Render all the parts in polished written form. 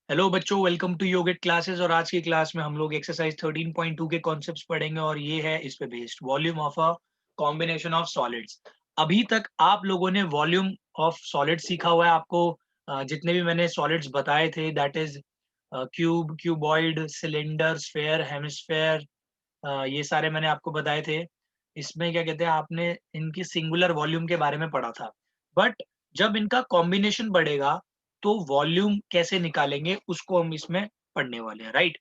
Hello बच्चों, welcome to yogic classes. और आज की क्लास में हम लोग एक्सरसाइज 13.2 के कॉन्सेप्ट्स पढ़ेंगे और ये है इस पे based volume of a combination of solids. अभी तक आप लोगों ने वॉल्यूम ऑफ सॉलिड सीखा हुआ है। आपको जितने भी मैंने सॉलिड्स बताए थे, that is cube, cuboid, cylinder, sphere, hemisphere, ये सारे मैंने आपको बताए थे। इसमें क्या कहते हैं, आपने इनकी सिंगुलर वॉल्यूम के बारे में पढ़ा था। बट जब इनका कॉम्बिनेशन बढ़ेगा तो वॉल्यूम कैसे निकालेंगे उसको हम इसमें पढ़ने वाले हैं, राइट।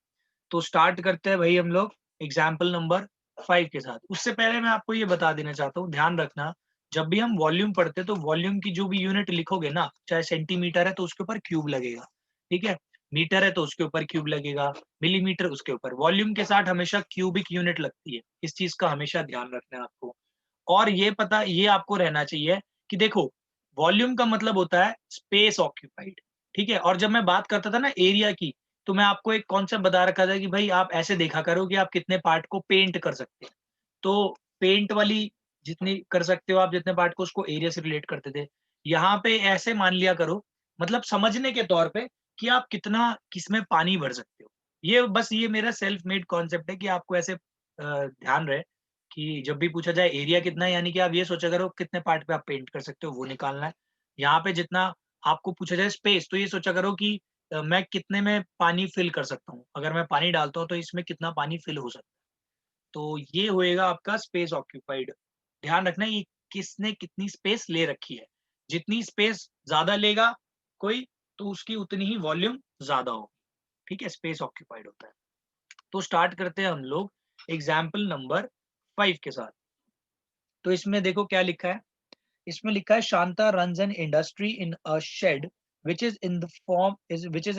तो स्टार्ट करते हैं भाई हम लोग एग्जाम्पल नंबर 5 के साथ। उससे पहले मैं आपको ये बता देना चाहता हूँ, ध्यान रखना, जब भी हम वॉल्यूम पढ़ते हैं तो वॉल्यूम की जो भी यूनिट लिखोगे ना, चाहे सेंटीमीटर है तो उसके ऊपर क्यूब लगेगा, ठीक है। मीटर है तो उसके ऊपर क्यूब लगेगा, मिलीमीटर उसके ऊपर। वॉल्यूम के साथ हमेशा क्यूबिक यूनिट लगती है, इस चीज का हमेशा ध्यान रखना है आपको। और ये आपको रहना चाहिए कि देखो, वॉल्यूम का मतलब होता है स्पेस ऑक्यूपाइड, ठीक है। और जब मैं बात करता था ना एरिया की, तो मैं आपको एक कॉन्सेप्ट बता रखा था कि भाई आप ऐसे देखा करो कि आप कितने पार्ट को पेंट कर सकते हैं। तो पेंट वाली जितनी कर सकते हो आप, जितने पार्ट को, उसको एरिया से रिलेट करते थे। यहाँ पे ऐसे मान लिया करो, मतलब समझने के तौर पे, कि आप कितना किसमें पानी भर सकते हो। ये मेरा सेल्फ मेड कॉन्सेप्ट है कि आपको ऐसे ध्यान रहे कि जब भी पूछा जाए एरिया कितना है, यानी कि आप ये सोचा करो कितने पार्ट पे आप पेंट कर सकते हो, वो निकालना है। यहाँ पे जितना आपको पूछा जाए स्पेस, तो ये सोचा करो कि मैं कितने में पानी फिल कर सकता हूँ। अगर मैं पानी डालता हूँ तो इसमें कितना पानी फिल हो सकता है। तो ये होएगा आपका स्पेस ऑक्यूपाइड। ध्यान रखना ये किसने कितनी स्पेस ले रखी है। जितनी स्पेस ज़्यादा लेगा कोई, तो उसकी उतनी ही वॉल्यूम ज़्यादा होगी, ठीक है। स्पेस ऑक्यूपाइड होता है। तो स्टार्ट करते हैं हम लोग एग्जाम्पल नंबर 5 के साथ। तो इसमें देखो क्या लिखा है। इसमें लिखा है Shanta runs an industry in a shed which is in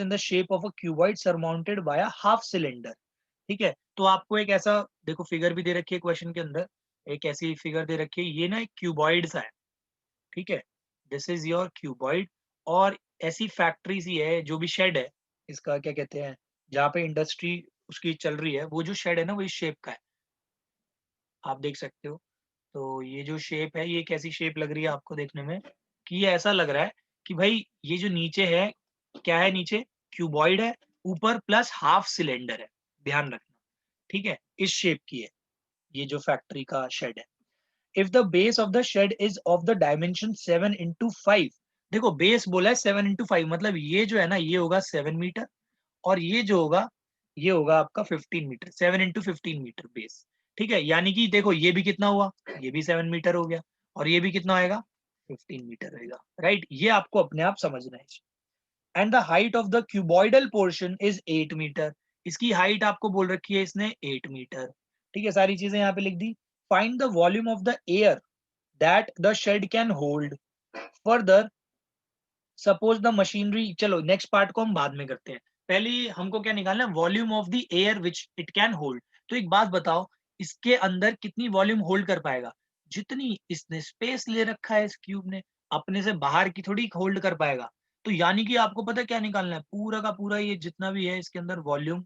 the shape of a cuboid surmounted by a half cylinder। ठीक है। तो आपको एक ऐसा देखो फिगर भी दे रखी है क्वेश्चन के अंदर, एक ऐसी फिगर दे रखी है, ये ना एक क्यूबॉइड सा है, ठीक है। This is your cuboid. और ऐसी फैक्ट्री सी है, जो भी शेड है इसका, क्या कहते हैं, जहाँ पे इंडस्ट्री उसकी चल रही है, वो जो शेड है ना वो इस शेप का है, आप देख सकते हो। तो ये जो शेप है, ये कैसी शेप लग रही है आपको देखने में, कि ये ऐसा लग रहा है कि भाई ये जो नीचे है, क्या है नीचे, क्यूबॉइड है, ऊपर प्लस हाफ सिलेंडर है। ध्यान रखना, ठीक है, इस शेप की है ये जो फैक्ट्री का शेड है। If the base of the shed is of the dimension 7 into 5। देखो बेस बोला है 7 into 5, मतलब ये जो है ना ये होगा 7 मीटर, और ये जो होगा ये होगा आपका 15 मीटर। 7 into 15 मीटर बेस, ठीक है। यानी कि देखो ये भी कितना हुआ, ये भी 7 मीटर हो गया, और ये भी कितना आएगा, 15 मीटर रहेगा, राइट। ये आपको अपने आप समझना है। And the height of the cuboidal portion is 8 metre. इसकी हाइट आपको बोल रखी है इसने 8 मीटर, ठीक है। सारी चीजें यहाँ पे लिख दी। Find the volume of the air that the shade can hold. Further suppose the machinery, चलो नेक्स्ट पार्ट को हम बाद में करते हैं। पहले हमको क्या निकालना है, volume of the air which it can hold. तो एक बात बताओ, इसके अंदर कितनी वॉल्यूम होल्ड कर पाएगा, जितनी इसने स्पेस ले रखा है इस क्यूब ने, अपने से बाहर की थोड़ी होल्ड कर पाएगा। तो यानी कि आपको पता है क्या निकालना है, पूरा का पूरा ये जितना भी है इसके अंदर वॉल्यूम,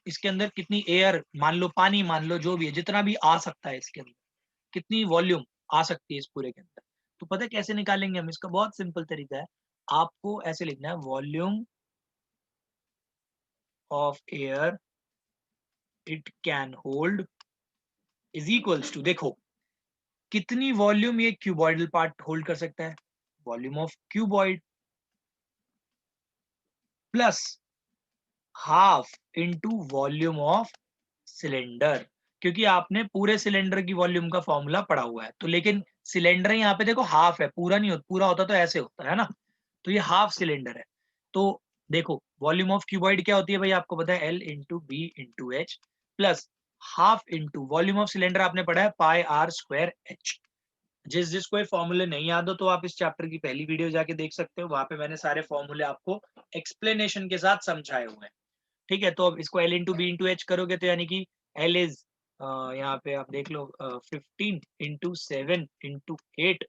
इसके अंदर कितनी एयर मान लो, पानी मान लो, जो भी है, जितना भी आ सकता है इसके अंदर, कितनी वॉल्यूम आ सकती है इस पूरे के अंदर। तो पता है कैसे निकालेंगे हम, इसका बहुत सिंपल तरीका है। आपको ऐसे लिखना है, volume of air it can hold is equals to, देखो कितनी वॉल्यूम ये क्यूबॉइडल पार्ट होल्ड कर सकता है, volume of cuboid plus half into volume of cylinder. क्योंकि आपने पूरे सिलेंडर की वॉल्यूम का फॉर्मूला पढ़ा हुआ है, तो लेकिन सिलेंडर यहाँ पे देखो हाफ है, पूरा नहीं होता, पूरा होता तो ऐसे होता है ना। तो ये हाफ सिलेंडर है। तो देखो वॉल्यूम ऑफ क्यूबॉइड क्या होती है भाई, आपको पता है, L/B/H plus half into volume of cylinder आपने पढ़ा है πr²H। जिसको ये फॉर्मूले नहीं याद हो तो आप इस चैप्टर की पहली वीडियो जाके देख सकते हो, वहां पे मैंने सारे फॉर्मूले आपको एक्सप्लेनेशन के साथ समझाए हुए हैं, ठीक है। तो अब इसको L/B/H करोगे तो यानी कि L इज, यहाँ पे आप देख लो, 15 into 7 into 8,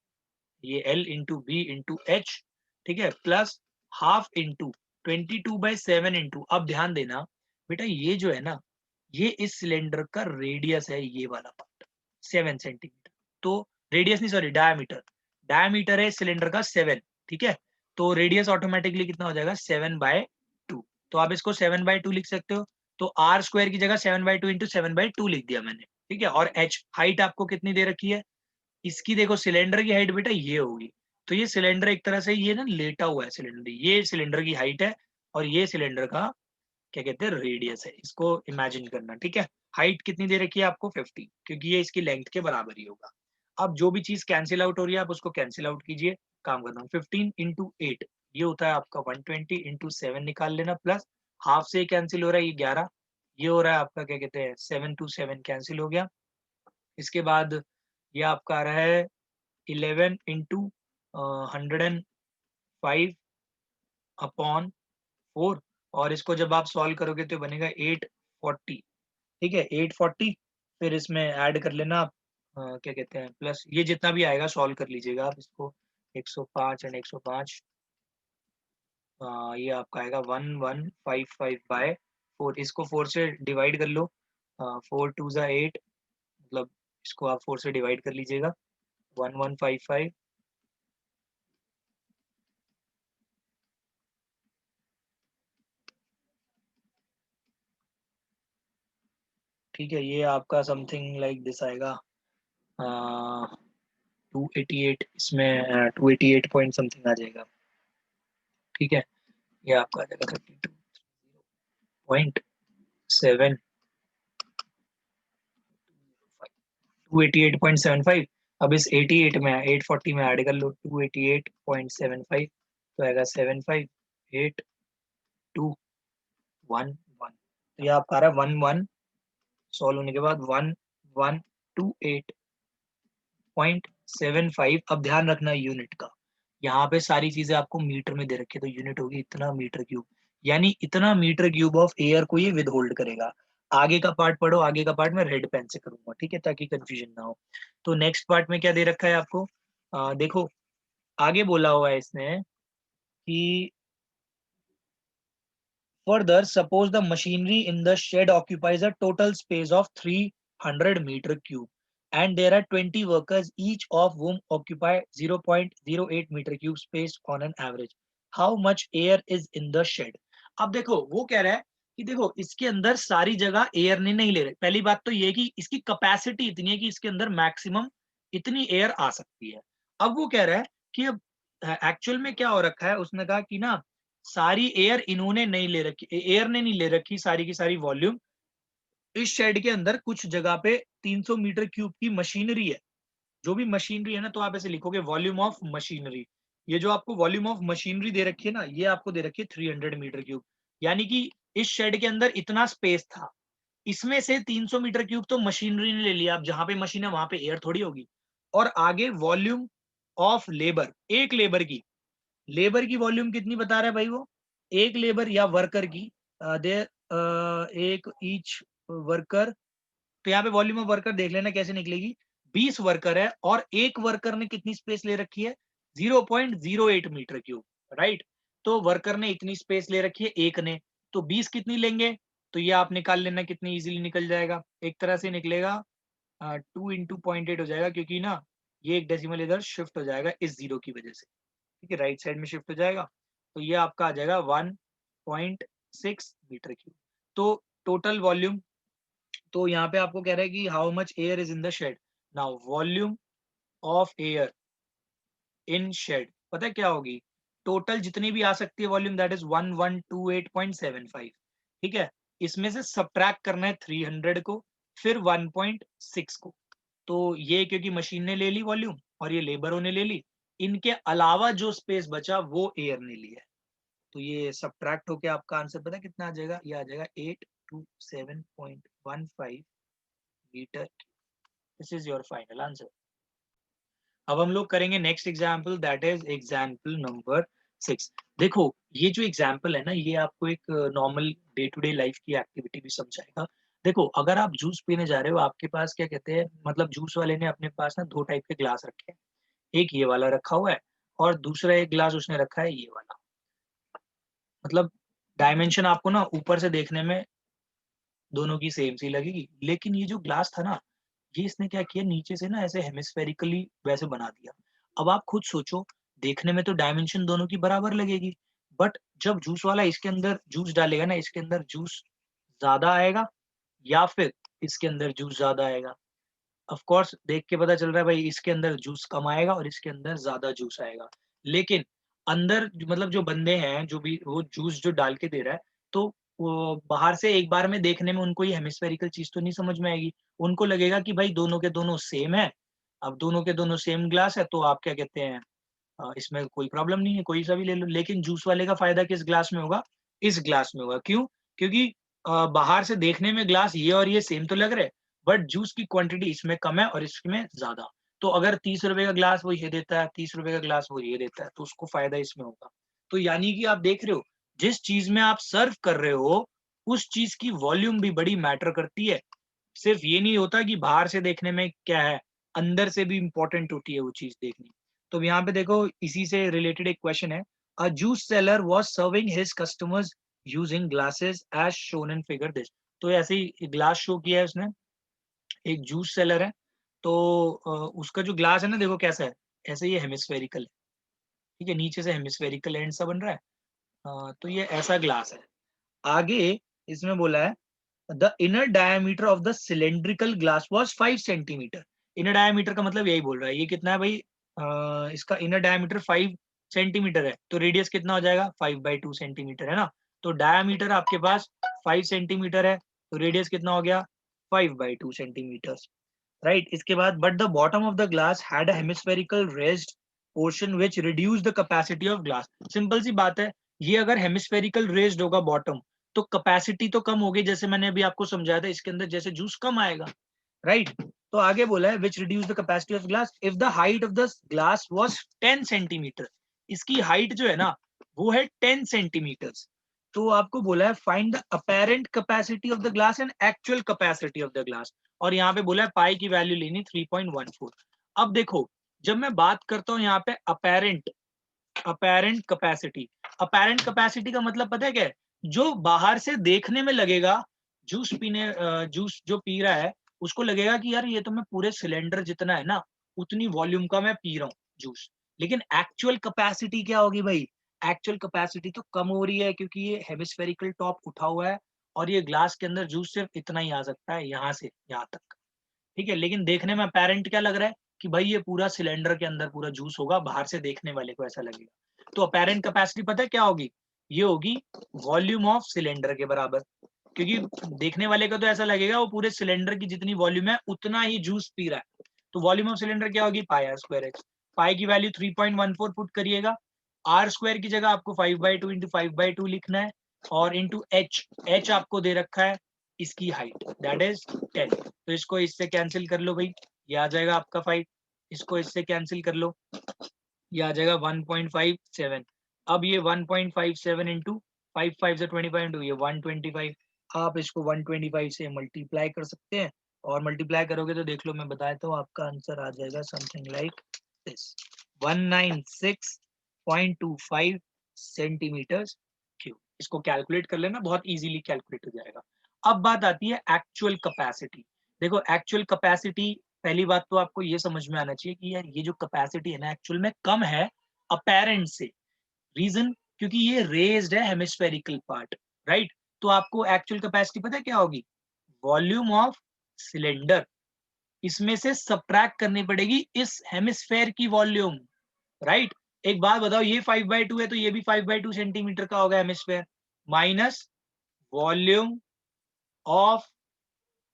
ये L/B/H, ठीक है, प्लस हाफ इंटू 22/7 इंटू, अब ध्यान देना बेटा, ये जो है ना, ये इस सिलेंडर का रेडियस है, ये वाला पार्ट 7 सेंटीमीटर। तो रेडियस नहीं, सॉरी, डायमीटर, डायमीटर है इस सिलेंडर का 7, ठीक है। तो रेडियस ऑटोमेटिकली कितना हो जाएगा, 7/2। तो आप इसको 7/2 लिख सकते हो। तो आर स्क्वायर की जगह 7/2 इंटू 7/2 लिख दिया मैंने, ठीक है। और एच हाइट आपको कितनी दे रखी है, इसकी देखो सिलेंडर की हाइट बेटा ये होगी। तो ये सिलेंडर एक तरह से ये ना लेटा हुआ है सिलेंडर, ये सिलेंडर की हाइट है और ये सिलेंडर का क्या कहते हैं रेडियस है, इसको इमेजिन करना, ठीक है। हाइट कितनी दे रखी है आपको 50, क्योंकि ये इसकी लेंथ के बराबर ही होगा। अब जो भी चीज कैंसिल आउट हो रही है आप उसको कैंसिल आउट कीजिए। काम करना 15 इंटू 8 ये होता है आपका 120 इंटू 7 निकाल लेना, प्लस हाफ से कैंसिल हो रहा है ये 11, ये हो रहा है आपका क्या कहते हैं 7 टू 7 कैंसिल हो गया। इसके बाद ये आपका आ रहा है 11 इंटू 105 अपॉन 4, और इसको जब आप सॉल्व करोगे तो बनेगा 840, ठीक है 840। फिर इसमें ऐड कर लेना आप क्या कहते हैं प्लस ये जितना भी आएगा सॉल्व कर लीजिएगा आप इसको, 105 एंड 105 ये आपका आएगा 1155 बाय 4, इसको 4 से डिवाइड कर लो, 4 टू ज़ा 8, मतलब इसको आप 4 से डिवाइड कर लीजिएगा 1155, ठीक है। ये आपका समथिंग लाइक दिस आएगा 288, इसमें 288 पॉइंट समथिंग आ जाएगा, ठीक है। ये आपका आ जाएगा 32.7 288.75। अब इस 88 में 840 में ऐड कर लो 288.75, तो आएगा 75821 तो ये आपका आ रहा है 11 सॉल्व होने के बाद 1128.75। अब ध्यान रखना यूनिट का, यहाँ पे सारी चीजें आपको मीटर में दे रखी है, तो यूनिट होगी इतना मीटर क्यूब, यानी इतना मीटर क्यूब ऑफ एयर को ये विद होल्ड करेगा। आगे का पार्ट पढ़ो, आगे का पार्ट मैं रेड पेन से करूंगा, ठीक है, ताकि कंफ्यूजन ना हो। तो नेक्स्ट पार्ट में क्या दे रखा है आपको, देखो आगे बोला हुआ है इसने कि further, suppose the machinery in the shed occupies a total space of 300 meter cube and there are 20 workers each of whom occupy 0.08 meter cube space on an average. How much air is in the shed? अब देखो वो कह रहा है कि देखो इसके अंदर सारी जगह एयर ने नहीं ले रहे। पहली बात तो ये कि इसकी कैपेसिटी इतनी है कि इसके अंदर मैक्सिमम इतनी एयर आ सकती है। अब वो कह रहा है कि अब एक्चुअल में क्या हो रखा है, उसने कहा कि ना सारी एयर इन्होंने नहीं ले रखी, एयर ने नहीं ले रखी सारी की सारी वॉल्यूम। इस शेड के अंदर कुछ जगह पे 300 मीटर क्यूब की मशीनरी है, जो भी मशीनरी है ना, तो आप ऐसे लिखोगे वॉल्यूम ऑफ मशीनरी। ये जो आपको वॉल्यूम ऑफ मशीनरी दे रखी है ना, ये आपको दे रखी है 300 मीटर क्यूब, यानी कि इस शेड के अंदर इतना स्पेस था, इसमें से 300 मीटर क्यूब तो मशीनरी ने ले लिया। अब जहां पे मशीन है वहां पे एयर थोड़ी होगी। और आगे वॉल्यूम ऑफ लेबर, एक लेबर की वॉल्यूम कितनी बता रहा है भाई वो, एक लेबर या वर्कर की दे एक ईच वर्कर, तो यहाँ पे वॉल्यूम ऑफ वर्कर देख लेना कैसे निकलेगी। 20 वर्कर है और एक वर्कर ने कितनी स्पेस ले रखी है 0.08 मीटर क्यूब, राइट। तो वर्कर ने इतनी स्पेस ले रखी है एक ने, तो 20 कितनी लेंगे, तो ये आप निकाल लेना कितनी इजीली निकल जाएगा, एक तरह से निकलेगा 2 इंटू 0.8 हो जाएगा, क्योंकि ना ये एक डेसिमल इधर शिफ्ट हो जाएगा इस जीरो की वजह से, ठीक है, राइट साइड में शिफ्ट हो जाएगा। तो ये आपका आ जाएगा 1.6 मीटर क्यूब। तो टोटल वॉल्यूम, तो यहाँ पे आपको कह रहा है कि how much air is in the shed. Now volume of air in shed पता है क्या होगी, टोटल जितनी भी आ सकती है वॉल्यूम दैट इज 1128.75, ठीक है। इसमें से सब्ट्रैक्ट करना है 300 को, फिर 1.6 को। तो ये क्योंकि मशीन ने ले ली वॉल्यूम और ये लेबरों ने ले ली, इनके अलावा जो स्पेस बचा वो एयर ने लिया है। तो ये सब्ट्रैक्ट होके आपका आंसर पता है कितना आ जाएगा, ये आ जाएगा 827.15 metre. This is your final answer. अब हम लोग करेंगे next example, that is example number 6। देखो ये जो एग्जाम्पल है ना, ये आपको एक normal day to day life की एक्टिविटी भी समझाएगा। देखो अगर आप जूस पीने जा रहे हो, आपके पास क्या कहते हैं, मतलब जूस वाले ने अपने पास ना दो टाइप के ग्लास रखे हैं, एक ये वाला रखा हुआ है और दूसरा एक ग्लास उसने रखा है ये वाला। मतलब डायमेंशन आपको ना ऊपर से देखने में दोनों की सेम सी लगेगी, लेकिन ये जो ग्लास था ना, ये इसने क्या किया नीचे से ना ऐसे हेमिस्फेरिकली वैसे बना दिया। अब आप खुद सोचो, देखने में तो डायमेंशन दोनों की बराबर लगेगी, बट जब जूस वाला इसके अंदर जूस डालेगा ना, इसके अंदर जूस ज़्यादा आएगा या फिर इसके अंदर जूस ज़्यादा आएगा? ऑफ कोर्स देख के पता चल रहा है भाई इसके अंदर जूस कम आएगा और इसके अंदर ज़्यादा जूस आएगा। लेकिन अंदर मतलब जो बंदे हैं, जो भी वो जूस जो डाल के दे रहा है, तो वो बाहर से एक बार में देखने में उनको ये हेमिस्फेरिकल चीज़ तो नहीं समझ में आएगी। उनको लगेगा कि भाई दोनों के दोनों सेम है। अब दोनों के दोनों सेम ग्लास है तो आप क्या कहते हैं, इसमें कोई प्रॉब्लम नहीं है, कोई सा भी ले लो। लेकिन जूस वाले का फ़ायदा किस ग्लास में होगा? इस ग्लास में होगा। क्यों? क्योंकि बाहर से देखने में ग्लास ये और ये सेम तो लग रहे हैं, बट जूस की क्वांटिटी इसमें कम है और इसमें ज़्यादा। तो अगर ₹30 का ग्लास वो ये देता है, ₹30 का ग्लास वो ये देता है, तो उसको फ़ायदा इसमें होगा। तो यानी कि आप देख रहे हो, जिस चीज़ में आप सर्व कर रहे हो, उस चीज़ की वॉल्यूम भी बड़ी मैटर करती है। सिर्फ़ ये नहीं होता कि बाहर से देखने में क्या है, अंदर से भी इम्पोर्टेंट होती है वो चीज़ देखनी। तो यहाँ पे देखो इसी से रिलेटेड एक क्वेश्चन है, a juice seller was serving his customers using glasses as shown in figure this. तो ऐसे ही ग्लास शो किया है उसने, एक जूस सेलर है, तो उसका जो ग्लास है ना देखो कैसा है, ऐसे ये हेमिस्फेरिकल है, ठीक है? नीचे से हेमिस्फेरिकल एंड सा बन रहा है। तो ये ऐसा ग्लास है। आगे इसमें बोला है the inner diameter of the cylindrical glass was 5 centimetre. Inner diameter का मतलब यही बोल रहा है। ये कितना है भाई? इसका इनर डायमीटर 5 सेंटीमीटर है, तो रेडियस कितना हो जाएगा? 5/2 सेंटीमीटर, है ना? तो डायमीटर आपके पास 5 सेंटीमीटर है, तो रेडियस कितना हो गया? 5/2 सेंटीमीटर्स, राइट? इसके बाद but the bottom of the glass had a hemispherical raised portion which reduced the capacity of glass. Simple सी बात है, ये अगर हेमिस्फेरिकल रेज्ड होगा बॉटम, तो कैपेसिटी तो कम होगी, जैसे मैंने अभी आपको समझाया था, इसके अंदर जैसे जूस कम आएगा, राइट? तो आगे बोला है which reduce the capacity of glass if the height of the glass was 10 centimetre. इसकी हाइट जो है ना वो है 10 सेंटीमीटर्स। तो आपको बोला है find the apparent capacity of the glass and actual capacity of the glass, और यहाँ पे बोला है पाई की वैल्यू लेनी 3.14। अब देखो, जब मैं बात करता हूँ यहाँ पे apparent apparent capacity, apparent capacity का मतलब पता है क्या है? जो बाहर से देखने में लगेगा, जूस जो पी रहा है उसको लगेगा कि यार ये तो मैं पूरे सिलेंडर जितना है ना उतनी वॉल्यूम का मैं पी रहा हूँ जूस। लेकिन एक्चुअल कैपेसिटी क्या होगी भाई? एक्चुअल कैपेसिटी तो कम हो रही है क्योंकि ये हेमिस्फेरिकल टॉप उठा हुआ है और ये ग्लास के अंदर जूस सिर्फ इतना ही आ सकता है, यहाँ से यहाँ तक। ठीक है, लेकिन देखने में अपेरेंट क्या लग रहा है कि भाई ये पूरा सिलेंडर के अंदर पूरा जूस होगा, बाहर से देखने वाले को ऐसा लगेगा। तो अपेरेंट कैपेसिटी पता है क्या होगी? ये होगी वॉल्यूम ऑफ सिलेंडर के बराबर, क्योंकि देखने वाले को तो ऐसा लगेगा वो पूरे सिलेंडर की जितनी वॉल्यूम है उतना ही जूस पी रहा है। तो वॉल्यूम ऑफ सिलेंडर क्या होगी? पाई आर स्क्वायर एच। पाई की वैल्यू 3.14 पुट करिएगा, आर स्क्वायर की जगह आपको 5/2 इंटू 5/2 लिखना है, और इंटू एच, एच आपको दे रखा है इसकी हाइट, दैट इज 10। तो इसको इससे कैंसिल कर लो भाई, ये आ जाएगा आपका 5। इसको इससे कैंसिल कर लो, ये आ जाएगा 1.57। अब ये 1.57 इंटू 5 से 25 इंटू ये 125। आप इसको 125 से मल्टीप्लाई कर सकते हैं, और मल्टीप्लाई करोगे तो देख लो मैं बताया तो आपका आंसर आ जाएगा something like this, 196.25 centimetre cube. इसको कैलकुलेट कर लेना, बहुत इजीली कैलकुलेट हो जाएगा। अब बात आती है एक्चुअल कैपेसिटी। देखो एक्चुअल कैपेसिटी, पहली बात तो आपको ये समझ में आना चाहिए कि यार ये जो कैपेसिटी है ना एक्चुअल में कम है अपेरेंट से। रीजन, क्योंकि ये रेज्ड है हेमिस्फेरिकल पार्ट, राइट? तो आपको एक्चुअल कैपेसिटी पता है क्या होगी? वॉल्यूम ऑफ सिलेंडर, इसमें से सब्ट्रैक्ट करनी पड़ेगी इस हेमिस्फेयर की वॉल्यूम, राइट? एक बात बताओ, ये 5/2 है तो ये भी 5/2 सेंटीमीटर का होगा hemisphere, minus volume of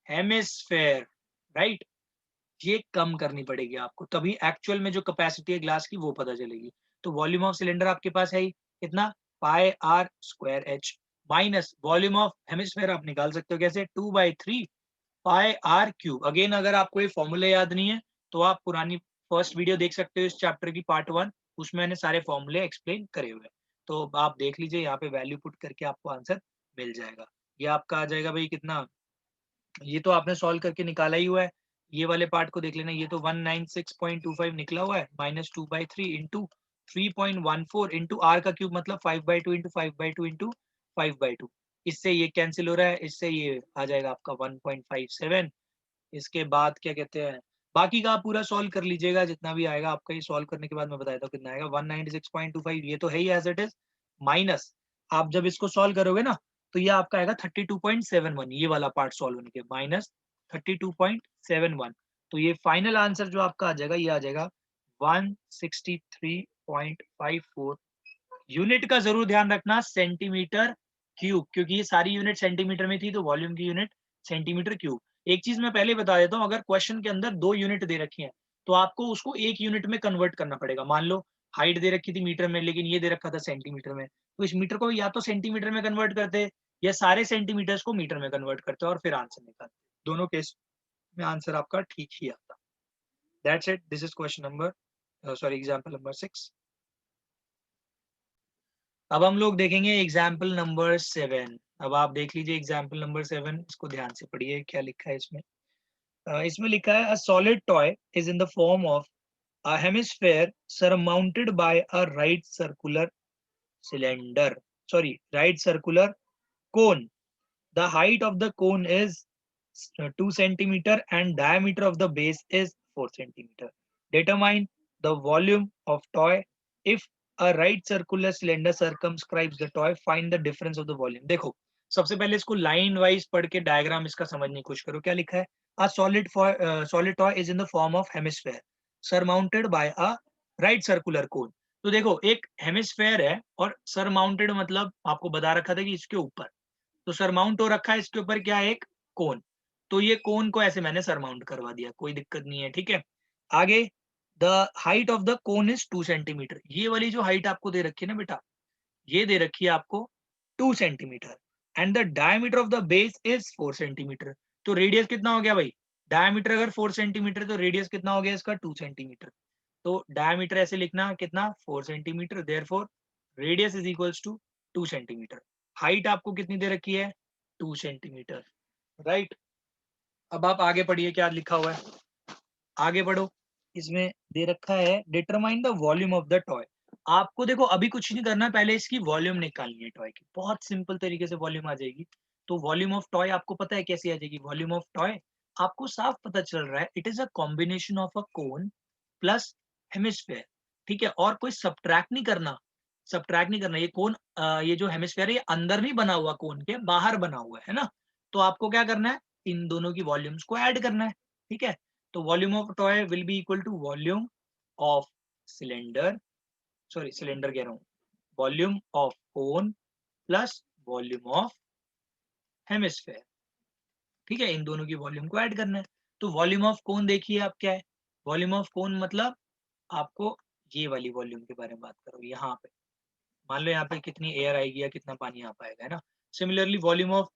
hemisphere, right? ये कम करनी पड़ेगी आपको, तभी एक्चुअल में जो कैपेसिटी है ग्लास की वो पता चलेगी। तो वॉल्यूम ऑफ सिलेंडर आपके पास है ही कितना? Pi r square h, minus volume of hemisphere आप निकाल सकते हो कैसे? 2/3 पाई आर क्यूब। अगेन अगर आपको ये फॉर्मूले याद नहीं है तो आप पुरानी फर्स्ट वीडियो देख सकते हो इस चैप्टर की पार्ट 1, उसमें मैंने सारे फॉर्मूले एक्सप्लेन करे हुए हैं। तो आप देख लीजिए, यहाँ पे वैल्यू पुट करके आपको आंसर मिल जाएगा। ये आपका आ जाएगा भाई कितना, ये तो आपने सॉल्व करके निकाला ही हुआ है। ये वाले पार्ट को देख लेना, ये तो 196.25 निकला हुआ है, माइनस 2/3 इंटू 3.14 इंटू आर का क्यूब मतलब 5/2 इंटू 5/2 इंटू 5/2। इससे ये कैंसिल हो रहा है, इससे ये आ जाएगा आपका 1.57। इसके बाद क्या कहते हैं, बाकी का आप पूरा सॉल्व कर लीजिएगा जितना भी आएगा आपका, ये सॉल्व करने के बाद मैं बताता हूँ कितना आएगा। 196.25 ये तो है ही एज इट इज, माइनस आप जब इसको सॉल्व करोगे ना तो ये आपका आएगा 32.71, ये वाला पार्ट सॉल्व होने के माइनस 32.71। तो ये फाइनल आंसर जो आपका आ जाएगा ये आ जाएगा 163.54 यूनिट का जरूर ध्यान रखना, सेंटीमीटर क्यूब, क्योंकि ये सारी यूनिट सेंटीमीटर में थी तो वॉल्यूम की यूनिट सेंटीमीटर क्यूब। एक चीज मैं पहले बता देता हूँ, अगर क्वेश्चन के अंदर 2 यूनिट दे रखी है तो आपको उसको 1 यूनिट में कन्वर्ट करना पड़ेगा। मान लो हाइट दे रखी थी मीटर में लेकिन ये दे रखा था सेंटीमीटर में, तो इस मीटर को या तो सेंटीमीटर में कन्वर्ट करते या सारे सेंटीमीटर्स को मीटर में कन्वर्ट करते और फिर आंसर निकालते। दोनों केस में आंसर आपका ठीक ही आता। That's it, this is question number sorry example number 6। अब हम लोग देखेंगे एग्जाम्पल नंबर 7। अब आप देख लीजिए एग्जाम्पल नंबर 7, इसको ध्यान से पढ़िए क्या लिखा है इसमें। इसमें लिखा है a solid toy is in the form of a hemisphere surmounted bye a right circular cylinder, sorry, right circular cone. The height of the cone is 2 centimeter and diameter of the base is 4 centimeter. Determine the volume of toy. If a right circular cylinder circumscribes the toy, find the difference of the volume. देखो सबसे पहले इसको line wise पढ़ के diagram इसका समझने की कोशिश करो। क्या लिखा है? A solid toy is in the form of hemisphere surmounted by a right circular cone. तो देखो एक हेमिस्फेयर है और सरमाउंटेड मतलब आपको बता रखा था कि इसके ऊपर, तो सरमाउंट हो रखा है इसके ऊपर क्या है? एक कोन। तो ये कोन को ऐसे मैंने सरमाउंट करवा दिया, कोई दिक्कत नहीं है, ठीक है। आगे the height of the cone is 2 centimetre. ये वाली जो हाइट आपको दे रखी है ना बेटा, ये दे रखी है आपको 2 centimetre and the diameter of the base is 4 centimetre. तो रेडियस कितना हो गया भाई? डायमीटर अगर 4 सेंटीमीटर तो रेडियस कितना हो गया इसका? 2 सेंटीमीटर। तो डायमीटर ऐसे लिखना कितना? 4 centimetre. Therefore radius is equals to 2 centimetre. Height आपको कितनी दे रखी है? 2 सेंटीमीटर, राइट। अब आप आगे पढ़िए क्या लिखा हुआ है, आगे बढ़ो। इसमें दे रखा है determine the volume of the toy. आपको देखो अभी कुछ नहीं करना, पहले इसकी वॉल्यूम निकालनी है टॉय की, बहुत सिंपल तरीके से वॉल्यूम आ जाएगी। तो वॉल्यूम ऑफ टॉय आपको पता है कैसे आ जाएगी? वॉल्यूम ऑफ टॉय आपको साफ पता चल रहा है, it is a combination of a cone plus hemisphere, ठीक है। और कोई सब्ट्रैक्ट नहीं करना, सब्ट्रैक्ट नहीं करना। ये कोन ये जो हेमिस्फेयर है ये अंदर नहीं बना हुआ, कोन के बाहर बना हुआ है ना। तो आपको क्या करना है? इन दोनों की वॉल्यूम्स को ऐड करना है, ठीक है। तो volume of toy will be equal to volume of cylinder, sorry cylinder कह रहा हूँ, volume of cone plus volume of hemisphere, ठीक है। इन दोनों की वॉल्यूम को ऐड करना है। तो वॉल्यूम ऑफ कोन देखिए आप क्या है? वॉल्यूम ऑफ कोन मतलब आपको ये वाली वॉल्यूम के बारे में बात करो। यहाँ पे मान लो यहाँ पे कितनी एयर आएगी या कितना पानी यहाँ पाएगा, है ना। सिमिलरली वॉल्यूम ऑफ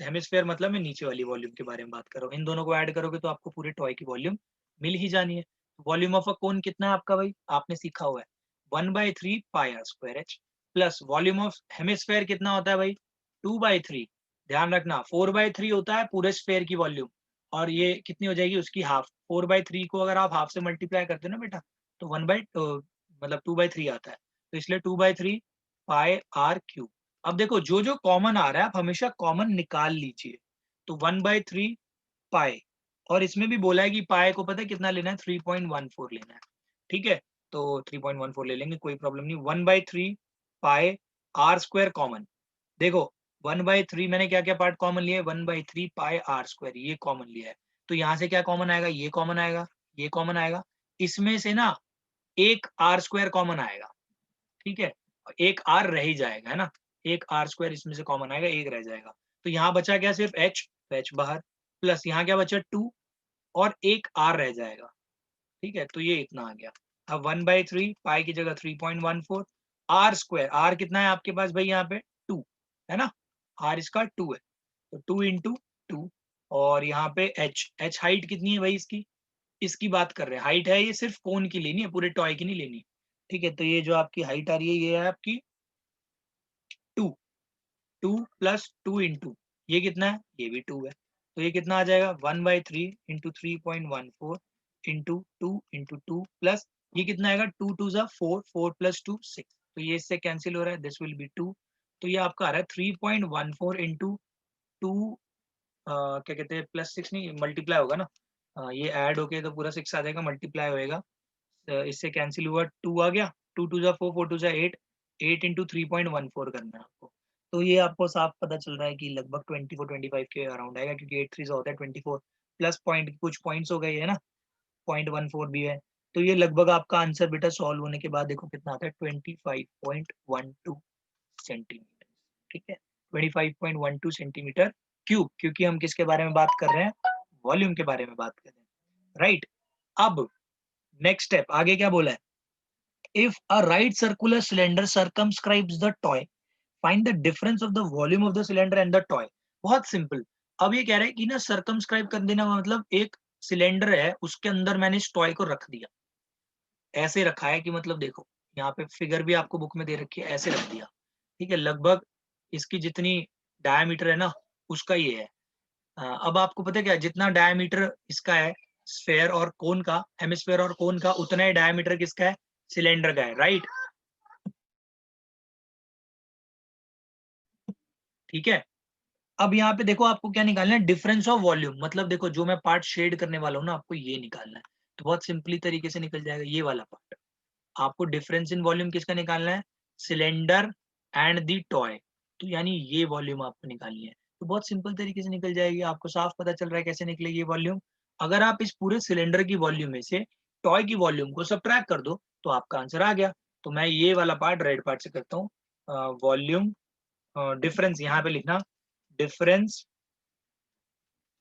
हेमिस्फेयर मतलब मैं नीचे वाली वॉल्यूम के बारे में बात कर रहा हूँ। इन दोनों को ऐड करोगे तो आपको पूरे टॉय की वॉल्यूम मिल ही जानी है। वॉल्यूम ऑफ अ कोन कितना है आपका भाई? आपने सीखा हुआ है 1/3 pi r square h, plus volume of hemisphere कितना होता है भाई? 2/3। ध्यान रखना 4/3 होता है पूरे स्फेयर की वॉल्यूम, और ये कितनी हो जाएगी उसकी हाफ। 4/3 को अगर आप हाफ से मल्टीप्लाई करते हो ना बेटा तो मतलब 2/3 आता है। तो इसलिए 2/3 पाई आर क्यूब। अब देखो जो जो कॉमन आ रहा है आप हमेशा कॉमन निकाल लीजिए। तो 1/3 पाई, और इसमें भी बोला है कि पाई को पता है कितना लेना है? 3.14 लेना है, ठीक है। तो 3.14 ले लेंगे, कोई प्रॉब्लम नहीं। 1/3 पाई आर स्क्वायर कॉमन। देखो 1/3 मैंने क्या क्या पार्ट कॉमन लिया है? 1/3 पाई आर स्क्वायर ये कॉमन लिया है। तो यहाँ से क्या कॉमन आएगा? ये कॉमन आएगा, ये कॉमन आएगा। इसमें से ना एक आर स्क्वायर कॉमन आएगा, ठीक है। एक आर रह ही जाएगा, है ना। एक आर स्क्वायर इसमें से कॉमन आएगा, एक रह जाएगा। तो यहाँ बचा क्या? सिर्फ एच, तो एच बाहर, प्लस यहाँ क्या बचा? 2, और एक आर रह जाएगा, ठीक है। तो ये इतना आ गया। अब 1/3 पाई की जगह 3.14 आर स्क्वायर। आर कितना है आपके पास भाई? यहाँ पे 2 है ना, आर इसका 2 है। तो 2 इंटू 2, और यहाँ पे एच, एच हाइट कितनी है भाई इसकी? इसकी बात कर रहे हैं, हाइट है ये सिर्फ कोन की लेनी है, पूरे टॉय की नहीं लेनी, ठीक है। तो ये जो आपकी हाइट आ रही है ये है आपकी 2, 2 प्लस 2 इंटू ये कितना है? ये भी 2 है। तो ये कितना आ जाएगा? 1/3 इंटू 3.14 इंटू 2 इंटू 2 प्लस ये कितना आएगा? 2 2 जा 4, 4 प्लस 2 6। तो ये इससे कैंसिल हो रहा है, दिस विल बी 2। तो ये आपका आ रहा है 3.14 इंटू 2, क्या कहते हैं, प्लस 6 नहीं, मल्टीप्लाई होगा ना। ये ऐड होके तो पूरा 6 आ जाएगा, मल्टीप्लाई होएगा। इससे कैंसिल हुआ, 2 आ गया, 2 2 जा 4, 4 2 जा 8, 8 इंटू 3.14 करना है आपको। तो ये आपको साफ पता चल रहा है कि लगभग 24-25 के अराउंड आएगा, क्योंकि 8 3 होता है 24 प्लस पॉइंट कुछ पॉइंट्स हो गए है ना, 0.14 भी है। तो ये लगभग आपका आंसर बेटा सॉल्व होने के बाद देखो कितना आता है, 25.12 सेंटीमीटर। ठीक है, 25.12 सेंटीमीटर क्यूब, क्योंकि हम किसके बारे में बात कर रहे हैं, वॉल्यूम के बारे में बात कर रहे हैं, राइट। अब नेक्स्ट स्टेप आगे क्या बोला है, if a right circular cylinder circumscribes the toy, find the difference of the volume of the cylinder and the toy. बहुत सिंपल। अब ये कह रहे हैं कि ना सर्कमस्क्राइब कर देना का मतलब एक सिलेंडर है, उसके अंदर मैंने इस टॉय को रख दिया, ऐसे रखा है कि मतलब देखो यहाँ पे फिगर भी आपको बुक में दे रखी है, ऐसे रख दिया। ठीक है, लगभग इसकी जितनी डायमीटर है ना उसका ये है। अब आपको पता है क्या, जितना डायमीटर इसका है स्फेयर और कोन का, हेमिस्फेयर और कोन का, उतना ही डायमीटर किसका है, सिलेंडर का है, राइट। ठीक है, अब यहाँ पे देखो आपको क्या निकालना है, डिफरेंस ऑफ वॉल्यूम, मतलब देखो जो मैं पार्ट शेड करने वाला हूँ ना आपको ये निकालना है। तो बहुत सिंपली तरीके से निकल जाएगा ये वाला पार्ट। आपको डिफरेंस इन वॉल्यूम किसका निकालना है, सिलेंडर एंड दी टॉय। तो यानी ये वॉल्यूम आपको निकालनी है, तो बहुत सिंपल तरीके से निकल जाएगी। आपको साफ पता चल रहा है कैसे निकलेगी ये वॉल्यूम। अगर आप इस पूरे सिलेंडर की वॉल्यूम में से टॉय की वॉल्यूम को सबट्रैक्ट कर दो तो आपका आंसर आ गया। तो मैं ये वाला पार्ट रेड पार्ट से करता हूँ, वॉल्यूम डिफरेंस यहाँ पे लिखना, difference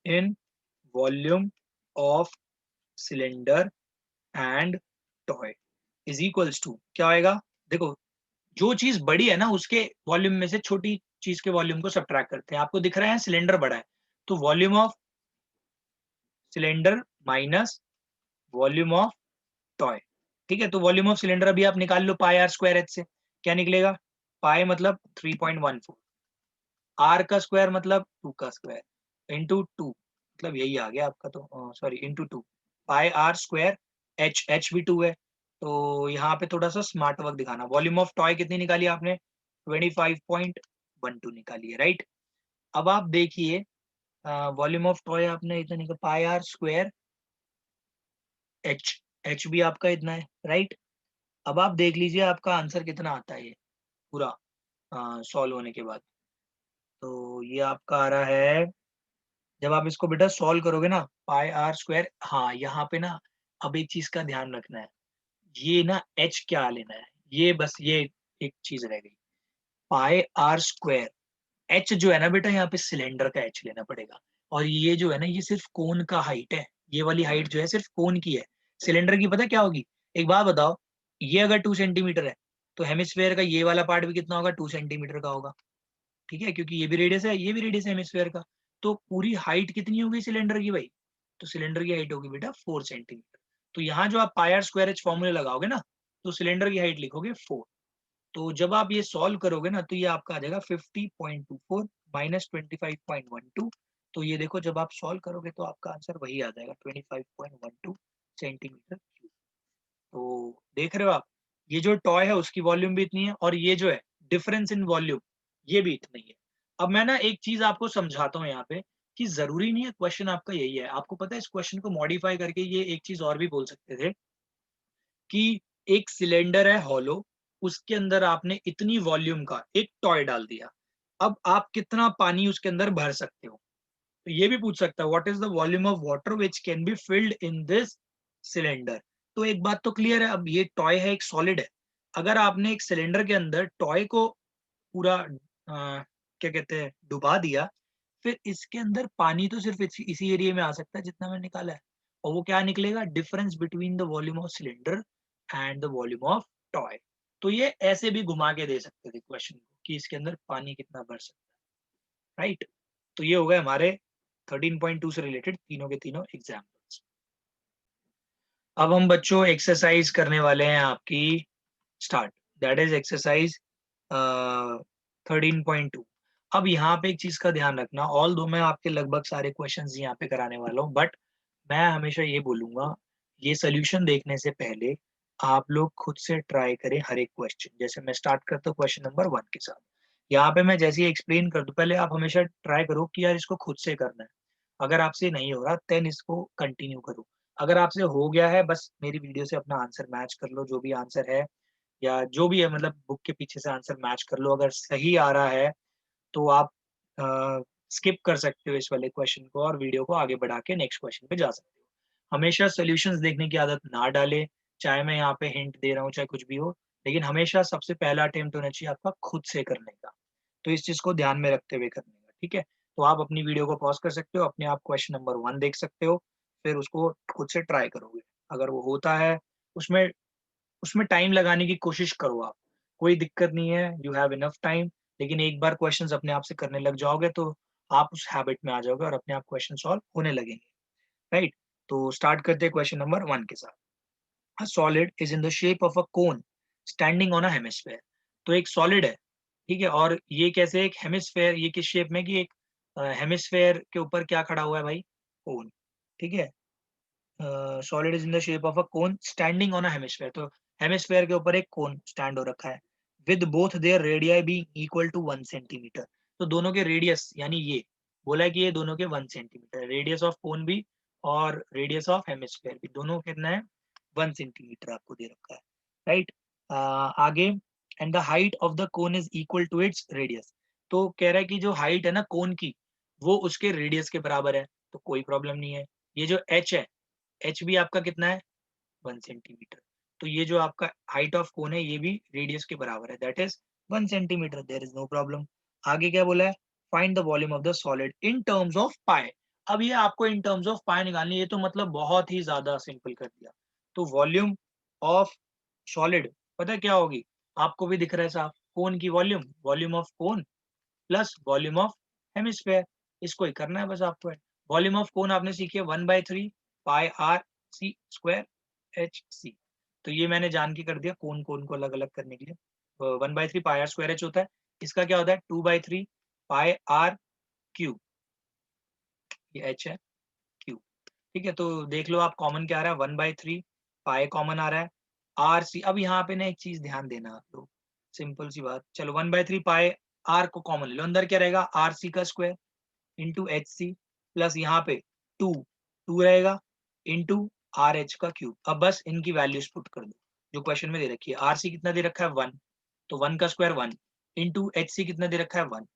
in volume of cylinder and toy is equals to क्या होएगा, देखो जो चीज बड़ी है ना उसके वॉल्यूम में से छोटी चीज के वॉल्यूम को सबट्रैक्ट करते हैं। आपको दिख रहा है सिलेंडर बड़ा है, तो volume of cylinder minus volume of toy. ठीक है, तो वॉल्यूम ऑफ सिलेंडर अभी आप निकाल लो पाई आर स्क्वायर एच से, क्या निकलेगा, पाई मतलब 3.14, आर का स्क्वायर मतलब 2 का स्क्वायर इंटू 2, मतलब यही आ गया आपका, तो sorry into 2, pi r square h, h भी 2 है। तो यहाँ पे थोड़ा सा स्मार्ट वर्क दिखाना। वॉल्यूम ऑफ टॉय कितनी निकाली आपने, 25.12 निकाली है, राइट। अब आप देखिए वॉल्यूम ऑफ टॉय आपने इतना निकाला, पाई आर स्क्वायर एच, एच भी आपका इतना है, राइट। अब आप देख लीजिए आपका आंसर कितना आता है ये पूरा सॉल्व होने के बाद। तो ये आपका आ रहा है, जब आप इसको बेटा सॉल्व करोगे ना, पाई आर स्क्वायर, हाँ यहाँ पे ना अब एक चीज का ध्यान रखना है, ये ना एच क्या लेना है, ये बस ये एक चीज रह गई। पाई आर स्क्वायर एच जो है ना बेटा, यहाँ पे सिलेंडर का एच लेना पड़ेगा, और ये जो है ना ये सिर्फ कोन का हाइट है, ये वाली हाइट जो है सिर्फ कोन की है। सिलेंडर की पता क्या होगी, एक बात बताओ, ये अगर 2 सेंटीमीटर है तो हेमिस्फेयर का ये वाला पार्ट भी कितना होगा, 2 सेंटीमीटर का होगा। ठीक है, क्योंकि ये भी रेडियस है ये भी रेडियस है हेमिस्फेयर का। तो पूरी हाइट कितनी होगी सिलेंडर की भाई, तो सिलेंडर की हाइट होगी बेटा 4 सेंटीमीटर। तो यहाँ जो आप पाई आर स्क्वायर एच फॉर्मूले लगाओगे ना, तो सिलेंडर की हाइट लिखोगे 4। तो जब आप ये सॉल्व करोगे ना तो ये आपका आ जाएगा 50.24 माइनस 25.12। तो ये देखो जब आप सॉल्व करोगे तो आपका आंसर वही आ जाएगा 25.12 सेंटीमीटर क्यूब। तो देख रहे हो आप, ये जो टॉय है उसकी वॉल्यूम भी इतनी है, और ये जो है डिफरेंस इन वॉल्यूम ये भी इतना ही है। अब मैं ना एक चीज आपको समझाता हूँ यहाँ पे, कि जरूरी नहीं है क्वेश्चन आपका यही है। आपको पता है इस क्वेश्चन को मॉडिफाई करके ये एक चीज और भी बोल सकते थे, कि एक सिलेंडर है हॉलो, उसके अंदर आपने इतनी वॉल्यूम का एक टॉय डाल दिया, अब आप कितना पानी उसके अंदर भर सकते हो। तो ये भी पूछ सकता है what is the volume of water which can be filled in this cylinder. तो एक बात तो क्लियर है, अब ये टॉय है एक सॉलिड है, अगर आपने एक सिलेंडर के अंदर टॉय को पूरा क्या कहते हैं डुबा दिया, फिर इसके अंदर पानी तो सिर्फ इसी एरिया में आ सकता है जितना मैंने निकाला है, और वो क्या निकलेगा, difference between the volume of cylinder and the volume of toy. तो ये ऐसे भी घुमा के दे सकते थे क्वेश्चन को, कि इसके अंदर पानी कितना भर सकता है, राइट। तो ये हो गए हमारे 13.2 से रिलेटेड तीनों के तीनों एग्जाम्पल्स। अब हम बच्चों एक्सरसाइज करने वाले हैं आपकी स्टार्ट, दैट इज एक्सरसाइज 13.2। अब यहाँ पे एक चीज का ध्यान रखना, ऑल दो मैं आपके लगभग सारे क्वेश्चंस यहाँ पे कराने वाला हूँ, बट मैं हमेशा ये बोलूंगा, ये सोल्यूशन देखने से पहले आप लोग खुद से ट्राई करें हर एक क्वेश्चन। जैसे मैं स्टार्ट करता हूँ क्वेश्चन नंबर 1 के साथ, यहाँ पे मैं जैसे ही एक्सप्लेन कर दूं पहले आप हमेशा ट्राई करो कि यार इसको खुद से करना है। अगर आपसे नहीं हो रहा देन इसको कंटिन्यू करो, अगर आपसे हो गया है बस मेरी वीडियो से अपना आंसर मैच कर लो, जो भी आंसर है या जो भी है, मतलब बुक के पीछे से आंसर मैच कर लो। अगर सही आ रहा है तो आप स्किप कर सकते हो इस वाले क्वेश्चन को और वीडियो को आगे बढ़ा के नेक्स्ट क्वेश्चन पे जा सकते हो। हमेशा सॉल्यूशंस देखने की आदत ना डालें, चाहे मैं यहाँ पे हिंट दे रहा हूँ, चाहे कुछ भी हो, लेकिन हमेशा सबसे पहला अटेम्प्ट होना चाहिए आपका खुद से करने का। तो इस चीज़ को ध्यान में रखते हुए करने का, ठीक है? तो आप अपनी वीडियो को पॉज़ कर सकते हो, अपने आप क्वेश्चन नंबर 1 देख सकते हो, फिर उसको खुद से ट्राई करोगे। अगर वो होता है, उसमें उसमें टाइम लगाने की कोशिश करो आप, कोई दिक्कत नहीं है, यू हैव इनफ टाइम। लेकिन एक बार क्वेश्चंस अपने आप से करने लग जाओगे तो आप उस हैबिट में आ जाओगे और अपने आप क्वेश्चन सॉल्व होने लगेंगे, राइट? तो स्टार्ट करते हैं क्वेश्चन नंबर 1 के साथ। A solid is in the shape of a cone standing on a hemisphere. तो एक सॉलिड है, ठीक है? और ये कैसे एक हेमिस्फीयर, ये किस शेप में कि एक हेमिस्फीयर के ऊपर क्या खड़ा हुआ है भाई? कोन, ठीक है? Solid is in the shape of a cone standing on a hemisphere. तो हेमिस्फीयर के ऊपर एक कोन स्टैंड हो रखा है, with both their radii being equal to 1 centimetre. तो दोनों के रेडियस, यानी ये बोला है कि ये दोनों के 1 सेंटीमीटर, रेडियस ऑफ कोन भी और रेडियस ऑफ हेमिस्फीयर भी, दोनों कितना है? 1 सेंटीमीटर आपको दे रखा है, राइट? आगे, and the height of the cone is equal to its radius. तो कह रहा है कि जो हाइट है ना कोन की, वो उसके रेडियस के बराबर है, तो कोई प्रॉब्लम नहीं है। ये जो एच है, एच भी आपका कितना है? 1 सेंटीमीटर। तो ये जो आपका हाइट ऑफ कोन है, ये भी रेडियस के बराबर है, that is 1 centimetre, there is no problem. आगे क्या बोला है? Find the volume of the solid in terms of pi. अब ये आपको इन टर्म्स ऑफ पाई निकालनी है, ये तो मतलब बहुत ही ज्यादा सिंपल कर दिया। तो वॉल्यूम ऑफ सॉलिड पता है क्या होगी? आपको भी दिख रहा है साफ, कोन की volume, volume of cone plus volume of hemisphere, इसको ही करना है बस आपको। वॉल्यूम ऑफ कोन आपने सीखी है 1/3 pi r c square h c. तो ये मैंने जान के कर दिया कोन कोन को अलग अलग करने के लिए। 1/3 पाई आर स्क्वायर एच होता है, इसका क्या होता है? 2/3 पाई आर क्यूब, ये एच है, क्यूब, ठीक है? तो देख लो आप कॉमन क्या आ रहा है? 1/3 पाई कॉमन आ रहा है, आर सी। अब यहाँ पे ना एक चीज ध्यान देना आप लोग, सिंपल सी बात, चलो 1/3 पाई आर को कॉमन ले लो, अंदर क्या रहेगा? आर सी का square into h c, plus यहाँ पे टू, टू रहेगा इंटू आर एच का क्यूब। अब बस इनकी वैल्यूज पुट कर दो जो क्वेश्चन में दे रखी है। आर सी कितना दे रखा है? 1, तो 1 का स्क्वायर 1 इंटू एच सी कितना दे रखा है? 1।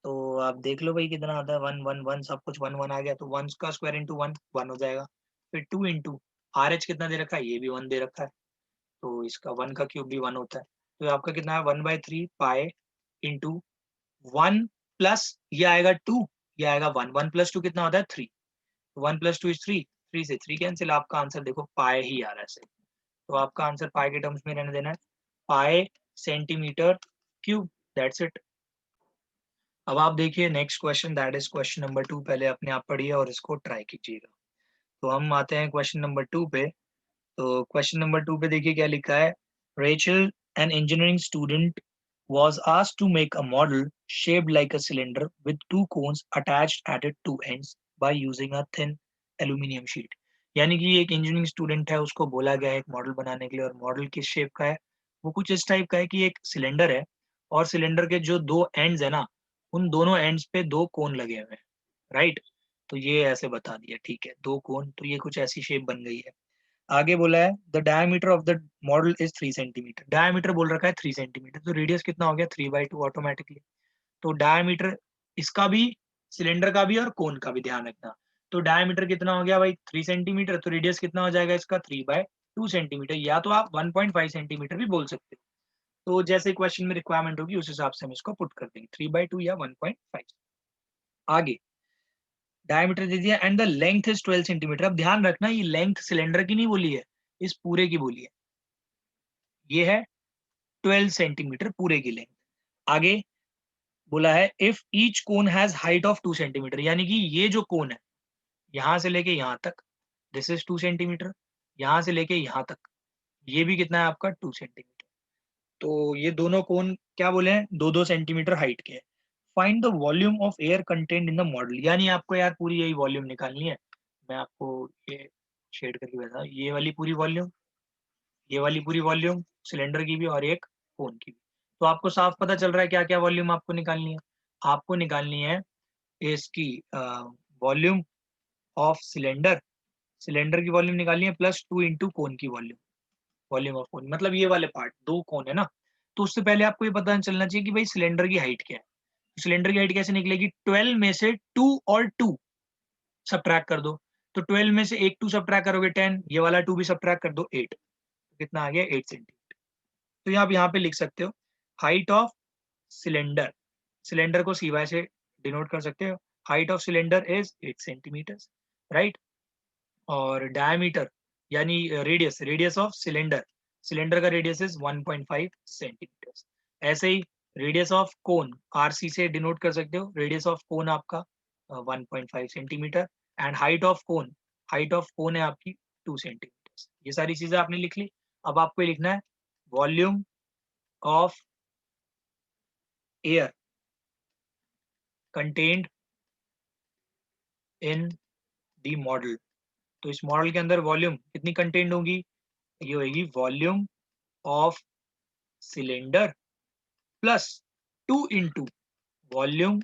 तो आप देख लो भाई कितना आता है? 1 1 1, सब कुछ 1 1 आ गया, तो 1 का स्क्वायर इंटू 1 1 हो जाएगा। फिर 2 इंटू आर एच कितना दे रखा है? ये भी 1 दे रखा है, तो इसका 1 का क्यूब भी 1 होता है। तो आपका कितना है? 1/3 पाई इंटू 1 प्लस ये आएगा 2, ये आएगा 1, 1 प्लस 2 कितना होता है? 3, 1 प्लस 2 इज 3, 3 से 3 कैंसिल, आपका आंसर देखो पाई ही आ रहा है सही। तो आपका आंसर पाई के टर्म्स में रहने देना है, पाई सेंटीमीटर क्यूब, दैट्स इट। अब आप देखिए next question, that is question number 2। पहले अपने आप पढ़िए और इसको ट्राई कीजिएगा। तो हम आते हैं क्वेश्चन नंबर 2 पे। तो क्वेश्चन नंबर 2 पे देखिए क्या लिखा है? Rachel, an engineering student, was asked to make a model shaped like a cylinder with two cones attached at its two ends by using a thin aluminum sheet। यानी कि एक इंजीनियरिंग स्टूडेंट है, उसको बोला गया है एक मॉडल बनाने के लिए, और मॉडल किस शेप का है? वो कुछ इस टाइप का है कि एक सिलेंडर है, और सिलेंडर के जो दो एंड्स है ना, उन दोनों एंड्स पे दो कोन लगे हुए हैं, राइट? तो ये ऐसे बता दिया, ठीक है, दो कोन, तो ये कुछ ऐसी शेप बन गई है। आगे बोला है the diameter of the model is 3 centimetre. Diameter बोल रखा है 3 सेंटीमीटर, तो रेडियस कितना हो गया? 3/2 ऑटोमेटिकली। तो डायमीटर इसका भी, सिलेंडर का भी और कोन का भी ध्यान रखना। तो डायमीटर कितना हो गया भाई? 3 सेंटीमीटर। तो रेडियस कितना हो जाएगा इसका? 3/2 सेंटीमीटर, या तो आप 1.5 सेंटीमीटर भी बोल सकते हो। तो जैसे क्वेश्चन में रिक्वायरमेंट होगी उस हिसाब से हम इसको पुट कर देंगे, 3/2 या 1.5। आगे डायमीटर दे दिया and the length is 12 centimetre. अब ध्यान रखना ये लेंथ सिलेंडर की नहीं बोली है, इस पूरे की बोली है। ये है 12 सेंटीमीटर पूरे की लेंथ। आगे बोला है if each cone has height of 2 centimetre, यानी कि ये जो कोन है यहां से लेके यहां तक, दिस इज 2 सेंटीमीटर, यहां से लेके यहां तक ये भी कितना है आपका? 2 सेंटीमीटर। तो ये दोनों कोन क्या बोले हैं? 2-2 सेंटीमीटर हाइट के हैं। Find the volume of air content in the model, यानी आपको यार पूरी यही वॉल्यूम निकालनी है। मैं आपको ये शेड करके बता, ये वाली पूरी वॉल्यूम, ये वाली पूरी वॉल्यूम सिलेंडर की भी और एक कोन की भी। तो आपको साफ पता चल रहा है क्या क्या वॉल्यूम आपको निकालनी है। आपको निकालनी है इसकी वॉल्यूम ऑफ सिलेंडर, सिलेंडर की वॉल्यूम निकालनी है प्लस 2 इंटू कोन की वॉल्यूम। वॉल्यूम ऑफ कोन मतलब ये वाले पार्ट, दो कोन है ना, तो उससे पहले आपको ये पता चलना चाहिए कि भाई सिलेंडर की हाइट क्या है। सिलेंडर की हाइट कैसे निकलेगी? 12 में से 2 और 2 सब्ट्रैक्ट कर दो, तो 12 में से एक 2 सब्ट्रैक्ट करोगे 10, ये वाला 2 भी सब्ट्रैक्ट कर दो 8, कितना आ गया 8 सेंटीमीटर। तो आप यहाँ पे लिख सकते हो हाइट ऑफ सिलेंडर, सिलेंडर को cy से डिनोट कर सकते हो, height of cylinder is 8 centimetres, right. और डायमीटर यानी radius, radius of cylinder, cylinder का रेडियस इज 1.5 सेंटीमीटर्स। ऐसे ही रेडियस ऑफ कोन आरसी से डिनोट कर सकते हो, रेडियस ऑफ कोन आपका 1.5 centimetre and height of cone, height of cone है आपकी 2 सेंटीमीटर्स। ये सारी चीजें आपने लिख ली। अब आपको लिखना है volume of air contained in the model. तो इस मॉडल के अंदर वॉल्यूम कितनी कंटेन्ड होगी? ये होगी volume of cylinder plus 2 into volume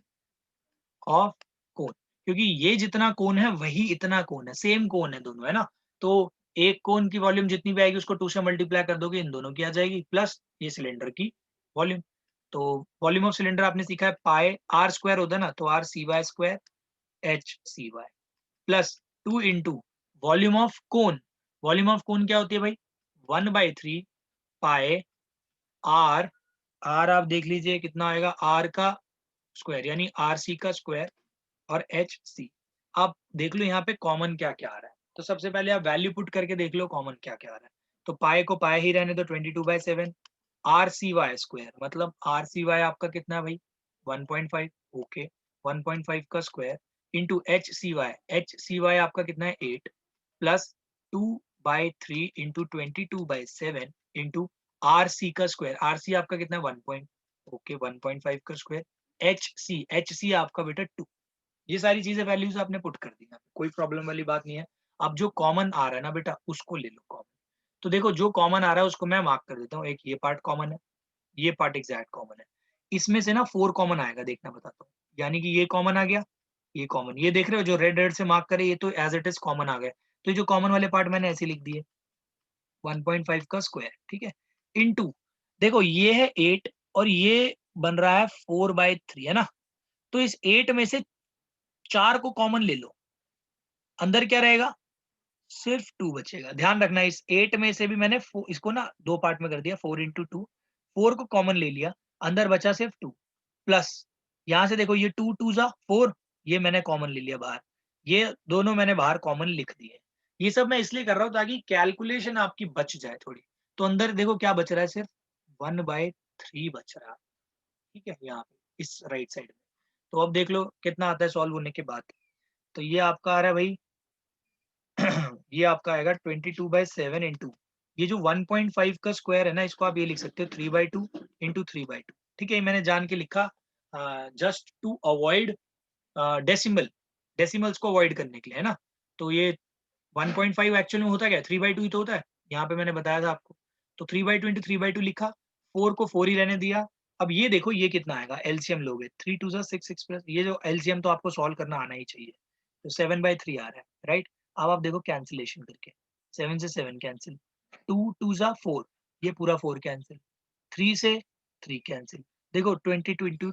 of कोन, क्योंकि ये जितना कोन है वही इतना कोन है, सेम कोन है दोनों, है ना। तो एक कोन की वॉल्यूम जितनी भी आएगी उसको 2 से मल्टीप्लाई कर दोगे, इन दोनों की आ जाएगी, प्लस ये सिलेंडर की वॉल्यूम। तो वॉल्यूम ऑफ सिलेंडर आपने सीखा है पाई आर स्क्वायर होता है ना, तो r c y square h c y plus 2 into volume of cone. Volume of cone क्या होती है भाई? 1/3 पाई आर, आर आप देख लीजिए कितना आएगा, आर का स्क्वायर यानी आर सी का स्क्वायर और एच सी। आप देख लो यहाँ पे कॉमन क्या क्या आ रहा है, तो सबसे पहले आप वैल्यू पुट करके देख लो कॉमन क्या क्या आ रहा है। तो पाई को पाई ही रहने दो, 22/7 आर सी वाई स्क्वायर, मतलब आर सी वाई आपका कितना है भाई 1.5, ओके 1.5 का square into h c y आपका कितना है 8 plus 2/3 into 22/7 into r c का स्क्वायर, आर सी आपका कितना है 1.5 का स्क्वायर एच सी आपका बेटा 2। ये सारी चीजें वैल्यूज आपने पुट कर दी ना, कोई प्रॉब्लम वाली बात नहीं है। अब जो कॉमन आ रहा है ना बेटा उसको ले लो कॉमन। तो देखो जो कॉमन आ रहा है उसको मैं मार्क कर देता हूँ, एक ये पार्ट कॉमन है, ये पार्ट एग्जैक्ट कॉमन है, इसमें से ना 4 कॉमन आएगा, देखना बताता हूँ। यानी कि ये कॉमन आ गया, ये कॉमन, ये देख रहे हो जो रेड रेड से मार्क करे ये तो एज इट इज कॉमन आ गया। तो ये जो कॉमन वाले पार्ट मैंने ऐसे लिख दिए 1.5 का स्क्वायर, ठीक है, इनटू देखो ये है 8 और ये बन रहा है 4/3, है ना। तो इस 8 में से 4 को कॉमन ले लो, अंदर क्या रहेगा? सिर्फ 2 बचेगा। ध्यान रखना इस 8 में से भी मैंने इसको ना दो पार्ट में कर दिया, 4 इंटू 2, 4 को कॉमन ले लिया, अंदर बचा सिर्फ 2 प्लस यहाँ से देखो ये 2 2 जा 4, ये मैंने कॉमन ले लिया बाहर, ये दोनों मैंने बाहर कॉमन लिख दिए। ये सब मैं इसलिए कर रहा हूँ ताकि कैलकुलेशन आपकी बच जाए थोड़ी। तो अंदर देखो क्या बच रहा है, सिर्फ 1/3 बच रहा है, ठीक है, यहाँ पे इस राइट साइड में। तो अब देख लो कितना आता है सॉल्व होने के बाद। तो ये आपका आ रहा है भाई ये आपका आएगा 22/7 इंटू ये जो 1.5 का स्क्वायर है ना, इसको आप ये लिख सकते हो 3/2 इंटू 3/2, ठीक है। ये मैंने जान के लिखा just to avoid decimal, decimals को अवॉइड करने के लिए, है ना। तो ये 1.5 एक्चुअल में होता क्या है, 3/2 ही तो होता है, यहाँ पे मैंने बताया था आपको। तो 3/2 इंटू 3/2 लिखा, 4 को 4 ही रहने दिया। अब ये देखो ये कितना आएगा, एलसीएम लोगे 3 2 6 6 प्लस ये जो एलसीएम तो आपको सॉल्व करना आना ही चाहिए, तो 7/3 आ रहा है, राइट। अब आप देखो कैंसिलेशन करके, 7 से 7 कैंसिल, 2 2 4, ये पूरा 4 कैंसिल, 3 से 3 कैंसिल, देखो 22 इंटू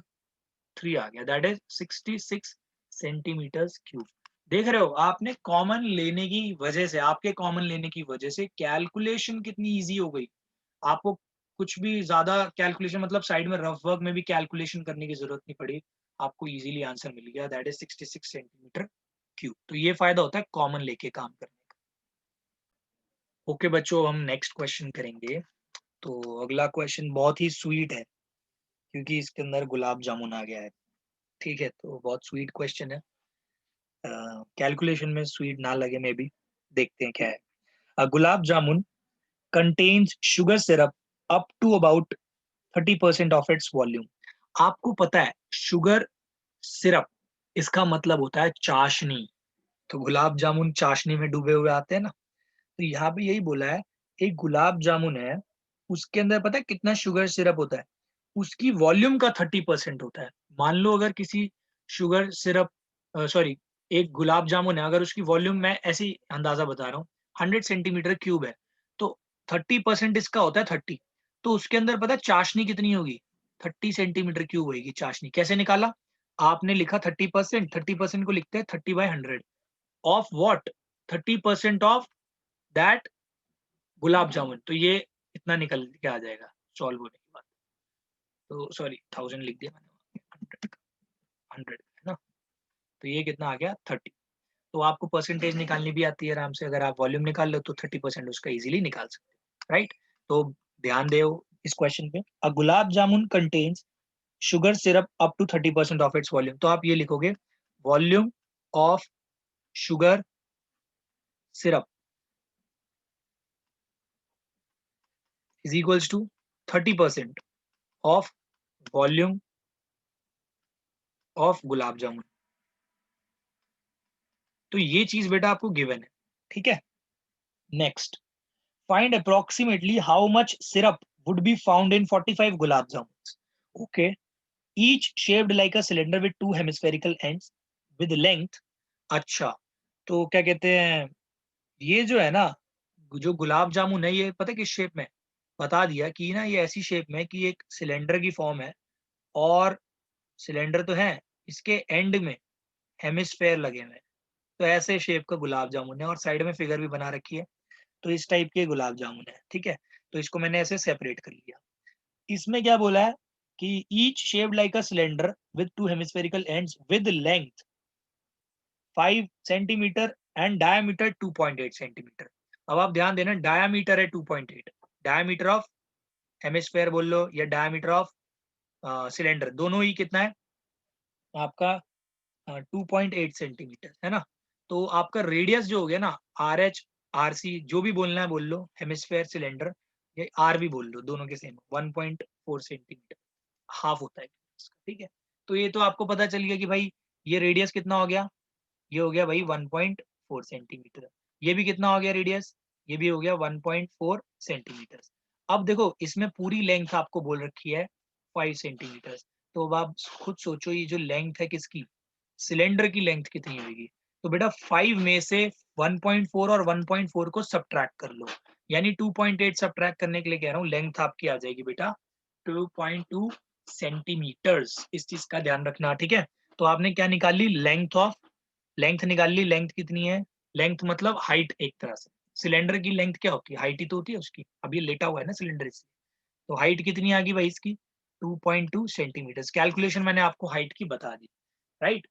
3 आ गया, दैट इज 66 सेंटीमीटर क्यूब। देख रहे हो आपने कॉमन लेने की वजह से, आपके कॉमन लेने की वजह से कैलकुलेशन कितनी इजी हो गई। आपको कुछ भी ज्यादा कैलकुलेशन मतलब साइड में रफ वर्क में भी कैलकुलेशन करने की जरूरत नहीं पड़ी, आपको इजीली आंसर मिल गया, दैट इज 66 सेंटीमीटर क्यूब। तो ये फायदा होता है कॉमन लेके काम करने का। ओके बच्चों, हम नेक्स्ट क्वेश्चन करेंगे। तो अगला क्वेश्चन बहुत ही स्वीट है क्योंकि इसके अंदर गुलाब जामुन आ गया है, ठीक है। तो बहुत स्वीट क्वेश्चन है, कैलकुलेशन में स्वीट ना लगे मे बी, देखते हैं क्या है। Gulab jamun contains sugar syrup up to about 30% of its volume. आपको पता है शुगर सिरप इसका मतलब होता है चाशनी, तो गुलाब जामुन चाशनी में डूबे हुए आते हैं ना, तो यहाँ पे यही बोला है एक गुलाब जामुन है, उसके अंदर पता है कितना शुगर सिरप होता है, उसकी वॉल्यूम का 30% होता है। मान लो अगर किसी शुगर सिरप सॉरी एक गुलाब जामुन है, अगर उसकी वॉल्यूम मैं ऐसे ही अंदाजा बता रहा हूँ 100 सेंटीमीटर क्यूब है, तो 30% इसका होता है 30, तो उसके अंदर पता है चाशनी कितनी होगी, 30 सेंटीमीटर क्यूब होगी चाशनी। कैसे निकाला, आपने लिखा 30%, 30% को लिखते हैं 30/100 ऑफ व्हाट, 30% ऑफ दैट गुलाब जामुन। तो ये इतना निकल के आ जाएगा सॉल्व होने के बाद। तो सॉरी 1000 लिख दिया मैंने, 100 है ना, तो ये कितना आ गया 30। तो आपको परसेंटेज निकालनी भी आती है आराम से, अगर आप वॉल्यूम निकाल लो तो 30% उसका इजीली निकाल सकते हैं, राइट। तो ध्यान दो इस क्वेश्चन पे, a gulab jamun contains sugar syrup up to 30% of its volume. तो आप ये लिखोगे volume of sugar syrup is equals to 30% of volume of gulab jamun. तो ये चीज बेटा आपको गिवन है, ठीक है। Next, find approximately how much syrup would be found in 45 gulab jamuns. Okay, each shaped like a cylinder with two hemispherical ends with length. अच्छा, तो क्या कहते हैं, ये जो है ना, जो गुलाब जामुन है ये पता है किस शेप में, बता दिया कि ना ये ऐसी शेप में कि एक सिलेंडर की फॉर्म है, और सिलेंडर तो है, इसके एंड में हेमिस्फेयर लगे हुए हैं। तो ऐसे शेप का गुलाब जामुन है, और साइड में फिगर भी बना रखी है। तो इस टाइप के गुलाब जामुन है, ठीक है। तो इसको मैंने ऐसे सेपरेट कर लिया। इसमें क्या बोला है कि each shaped like a cylinder with two hemispherical ends with length 5 centimetre and diameter 2.8 centimetre. अब आप ध्यान देना, डायमीटर है 2.8, डायमीटर ऑफ हेमिस्फेयर बोल लो या डायमीटर ऑफ सिलेंडर, दोनों ही कितना है आपका 2.8 सेंटीमीटर है ना। तो आपका रेडियस जो हो गया ना, आर एच आर सी जो भी बोलना है बोल लो, हेमिस्फेयर सिलेंडर ये आर भी बोल लो, दोनों के सेम 1.4 सेंटीमीटर हाफ होता है इसका, ठीक है। तो ये तो आपको पता चल गया कि भाई ये रेडियस कितना हो गया, ये हो गया भाई 1.4 सेंटीमीटर। ये भी कितना हो गया रेडियस, ये भी हो गया 1.4 सेंटीमीटर। अब देखो इसमें पूरी लेंथ आपको बोल रखी है 5 सेंटीमीटर। तो अब आप खुद सोचो ये जो लेंथ है किसकी, सिलेंडर की लेंथ कितनी होगी। तो बेटा 5 में से 1.4 और 1.4 को सब्ट्रैक्ट कर लो, यानी 2.8 सब्ट्रैक्ट करने के लिए कह रहा हूँ, लेंथ आपकी आ जाएगी बेटा 2.2 सेंटीमीटर्स। इस चीज का ध्यान रखना, ठीक है। तो आपने क्या निकाल ली, लेंथ निकाल ली। लेंथ कितनी है, लेंथ मतलब हाइट, एक तरह से सिलेंडर की लेंथ क्या होती है, हाइट ही तो होती है उसकी। अब ये लेटा हुआ है ना सिलेंडर इससे, तो हाइट कितनी आ गई भाई इसकी 2.2 सेंटीमीटर। कैलकुलेशन मैंने आपको हाइट की बता दी, राइट।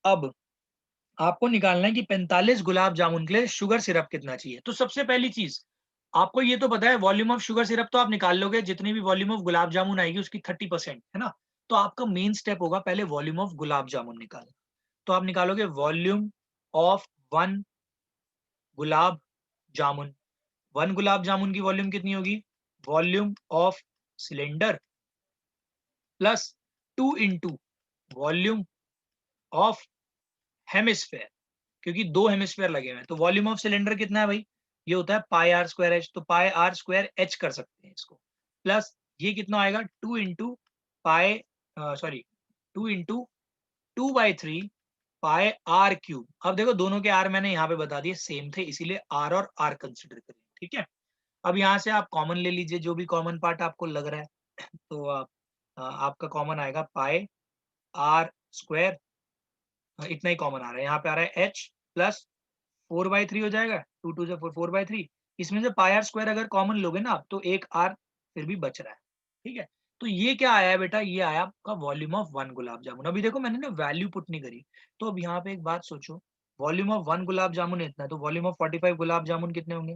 अब आपको निकालना है कि 45 गुलाब जामुन के लिए शुगर सिरप कितना चाहिए। तो सबसे पहली चीज आपको ये तो पता है, वॉल्यूम ऑफ शुगर सिरप तो आप निकाल लोगे, जितनी भी वॉल्यूम ऑफ गुलाब जामुन आएगी उसकी 30% है ना। तो आपका मेन स्टेप होगा पहले वॉल्यूम ऑफ गुलाब जामुन निकालना। तो आप निकालोगे volume of one gulab jamun. One gulab jamun की वॉल्यूम कितनी होगी, volume of cylinder plus 2 into volume of hemisphere, क्योंकि दो हेमिस्फेयर लगे हुए हैं। तो वॉल्यूम ऑफ सिलेंडर कितना है भाई, ये होता है पाई आर स्क्वायर एच, तो पाई आर स्क्वायर एच कर सकते हैं इसको, प्लस ये कितना आएगा 2 into pi, sorry 2 into 2/3 pi r cube. अब देखो दोनों के आर मैंने यहाँ पे बता दिए सेम थे, इसीलिए आर और आर कंसिडर करें, ठीक है। अब यहाँ से आप कॉमन ले लीजिए, जो भी कॉमन पार्ट आपको लग रहा है। तो आप आपका कॉमन आएगा पाई आर स्क्वायर, इतना ही कॉमन आ रहा है, यहाँ पे आ रहा है एच प्लस 4/3 हो जाएगा, 2 से 4, 4/3। इसमें से पाई आर स्क्वायर अगर कॉमन लोगे ना आप, तो एक आर फिर भी बच रहा है, ठीक है। तो ये क्या आया है बेटा, ये आया आपका वॉल्यूम ऑफ वन गुलाब जामुन। अभी देखो मैंने ना वैल्यू पुट नहीं करी, तो अब यहाँ पे एक बात सोचो, वॉल्यूम ऑफ वन गुलाब जामुन इतना है, तो वॉल्यूम ऑफ 45 गुलाब जामुन कितने होंगे।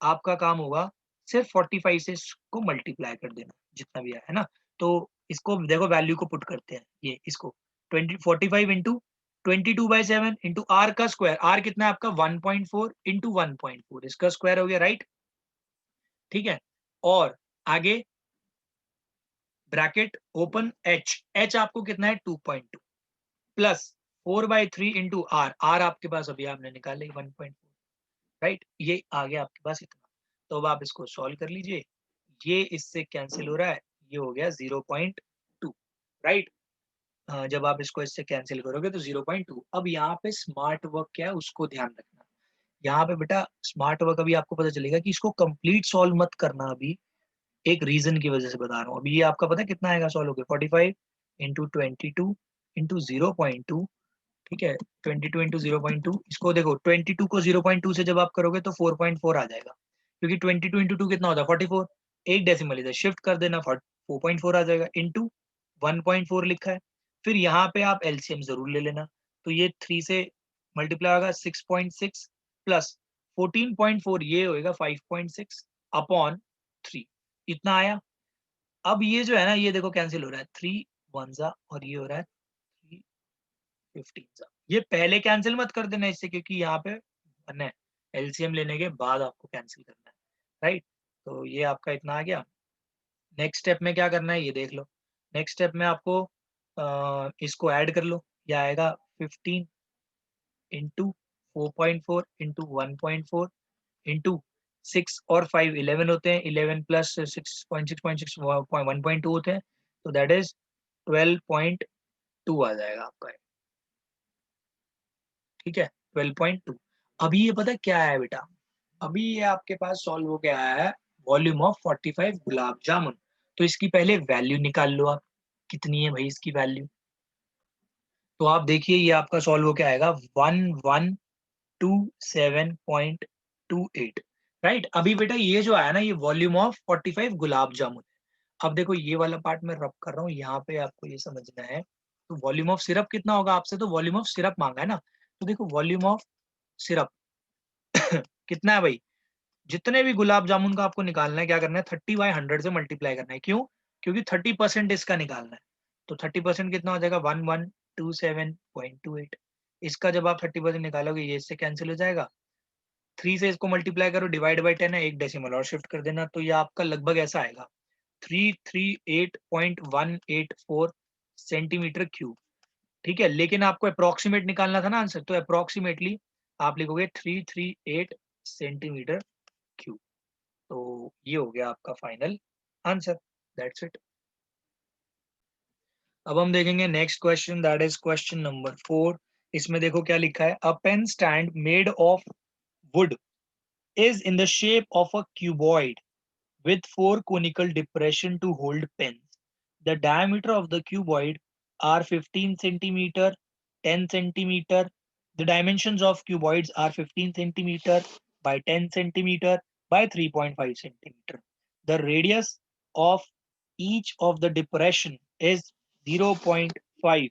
आपका काम होगा सिर्फ 45 से इसको मल्टीप्लाई कर देना, जितना भी है ना। तो इसको देखो वैल्यू को पुट करते हैं, ये इसको 45 इंटू 22/7 इंटू आर का स्क्वायर, आर कितना है आपका 1.4 इंटू 1.4, इसका स्क्वायर हो गया, राइट, ठीक है। और आगे ब्रैकेट ओपन एच, एच आपको कितना है 2.2 प्लस 4/3 इंटू आर, आर आपके पास अभी आपने निकाले 1.4, राइट, ये आ गया आपके पास इतना। तो अब आप इसको सॉल्व कर लीजिए, ये इससे कैंसिल हो रहा है, ये हो गया 0.2, राइट। जब आप इसको इससे कैंसिल करोगे तो 0.2। अब यहाँ पे स्मार्ट वर्क क्या है उसको ध्यान रखना, यहाँ पे बेटा स्मार्ट वर्क अभी आपको पता चलेगा कि इसको कंप्लीट सॉल्व मत करना अभी, एक रीजन की वजह से बता रहा हूँ। अभी ये आपका पता है कितना आएगा सॉल्व होके, 45 इंटू 22 इंटू 0.2, ठीक है, 22 इंटू 0.2। इसको देखो 22 को 0.2 से जब आप करोगे तो 4.4 आ जाएगा, क्योंकि 22 इंटू 2 कितना होता है 44, एक डेसिमल इधर शिफ्ट कर देना 4.4 आ जाएगा, इंटू 1.4 लिखा है। फिर यहाँ पे आप एलसीएम जरूर ले लेना, तो ये 3 से मल्टीप्लाई होगा 6.6 प्लस 14.4 ये होएगा 5.6 अपॉन 3, इतना आया। अब ये जो है ना ये देखो कैंसिल हो रहा है, 3 वन जा और ये हो रहा है 3 15 जा, ये पहले कैंसिल मत कर देना इससे, क्योंकि यहाँ पे वन है, एलसीएम लेने के बाद आपको कैंसिल करना है, राइट। तो ये आपका इतना आ गया। नेक्स्ट स्टेप में क्या करना है ये देख लो। नेक्स्ट स्टेप में आपको इसको ऐड कर लो, ये आएगा 15 इंटू 4.4 इंटू 1.4 इंटू 6 और 5 11 होते हैं, 11 प्लस 6.6 1.2 होते हैं, तो दैट इज 12.2 आ जाएगा आपका, ठीक है 12.2। अभी ये पता है क्या है बेटा, अभी ये आपके पास सॉल्व हो गया है वॉल्यूम ऑफ 45 गुलाब जामुन। तो इसकी पहले वैल्यू निकाल लो आप, कितनी है भाई इसकी वैल्यू। तो आप देखिए ये आपका सॉल्व हो क्या आएगा 1127.28, राइट। अभी बेटा ये जो आया ना ये वॉल्यूम ऑफ 45 गुलाब जामुन। अब देखो ये वाला पार्ट मैं रब कर रहा हूँ, यहाँ पे आपको ये समझना है। तो वॉल्यूम ऑफ सिरप कितना होगा आपसे, तो वॉल्यूम ऑफ सिरप मांगा है ना, तो देखो वॉल्यूम ऑफ सिरप कितना है भाई, जितने भी गुलाब जामुन का आपको निकालना है क्या करना है 30/100 से मल्टीप्लाई करना है, क्यों, क्योंकि 30% इसका निकालना है। तो 30% कितना हो जाएगा 1127.28। इसका जब आप 30% निकालोगे ये इससे कैंसिल हो जाएगा, 3 से इसको मल्टीप्लाई करो, डिवाइड बाई 10 है, एक डेसिमल और शिफ्ट कर देना, तो ये आपका लगभग ऐसा आएगा 338.184 सेंटीमीटर क्यूब, ठीक है। लेकिन आपको अप्रोक्सीमेट निकालना था ना आंसर, तो अप्रोक्सीमेटली आप लिखोगे 338 सेंटीमीटर क्यूब। तो ये हो गया आपका फाइनल आंसर, दैट्स इट। अब हम देखेंगे next question, that is question number 4। इसमें देखो क्या लिखा है, a pen stand made of wood is in the shape of a cuboid with 4 conical depression to hold pens. The diameter of the cuboid are 15 centimeter, 10 centimeter. The dimensions of cuboids are 15 centimeter by 10 centimeter by 3.5 centimeter. The radius of each of the depression is 0.5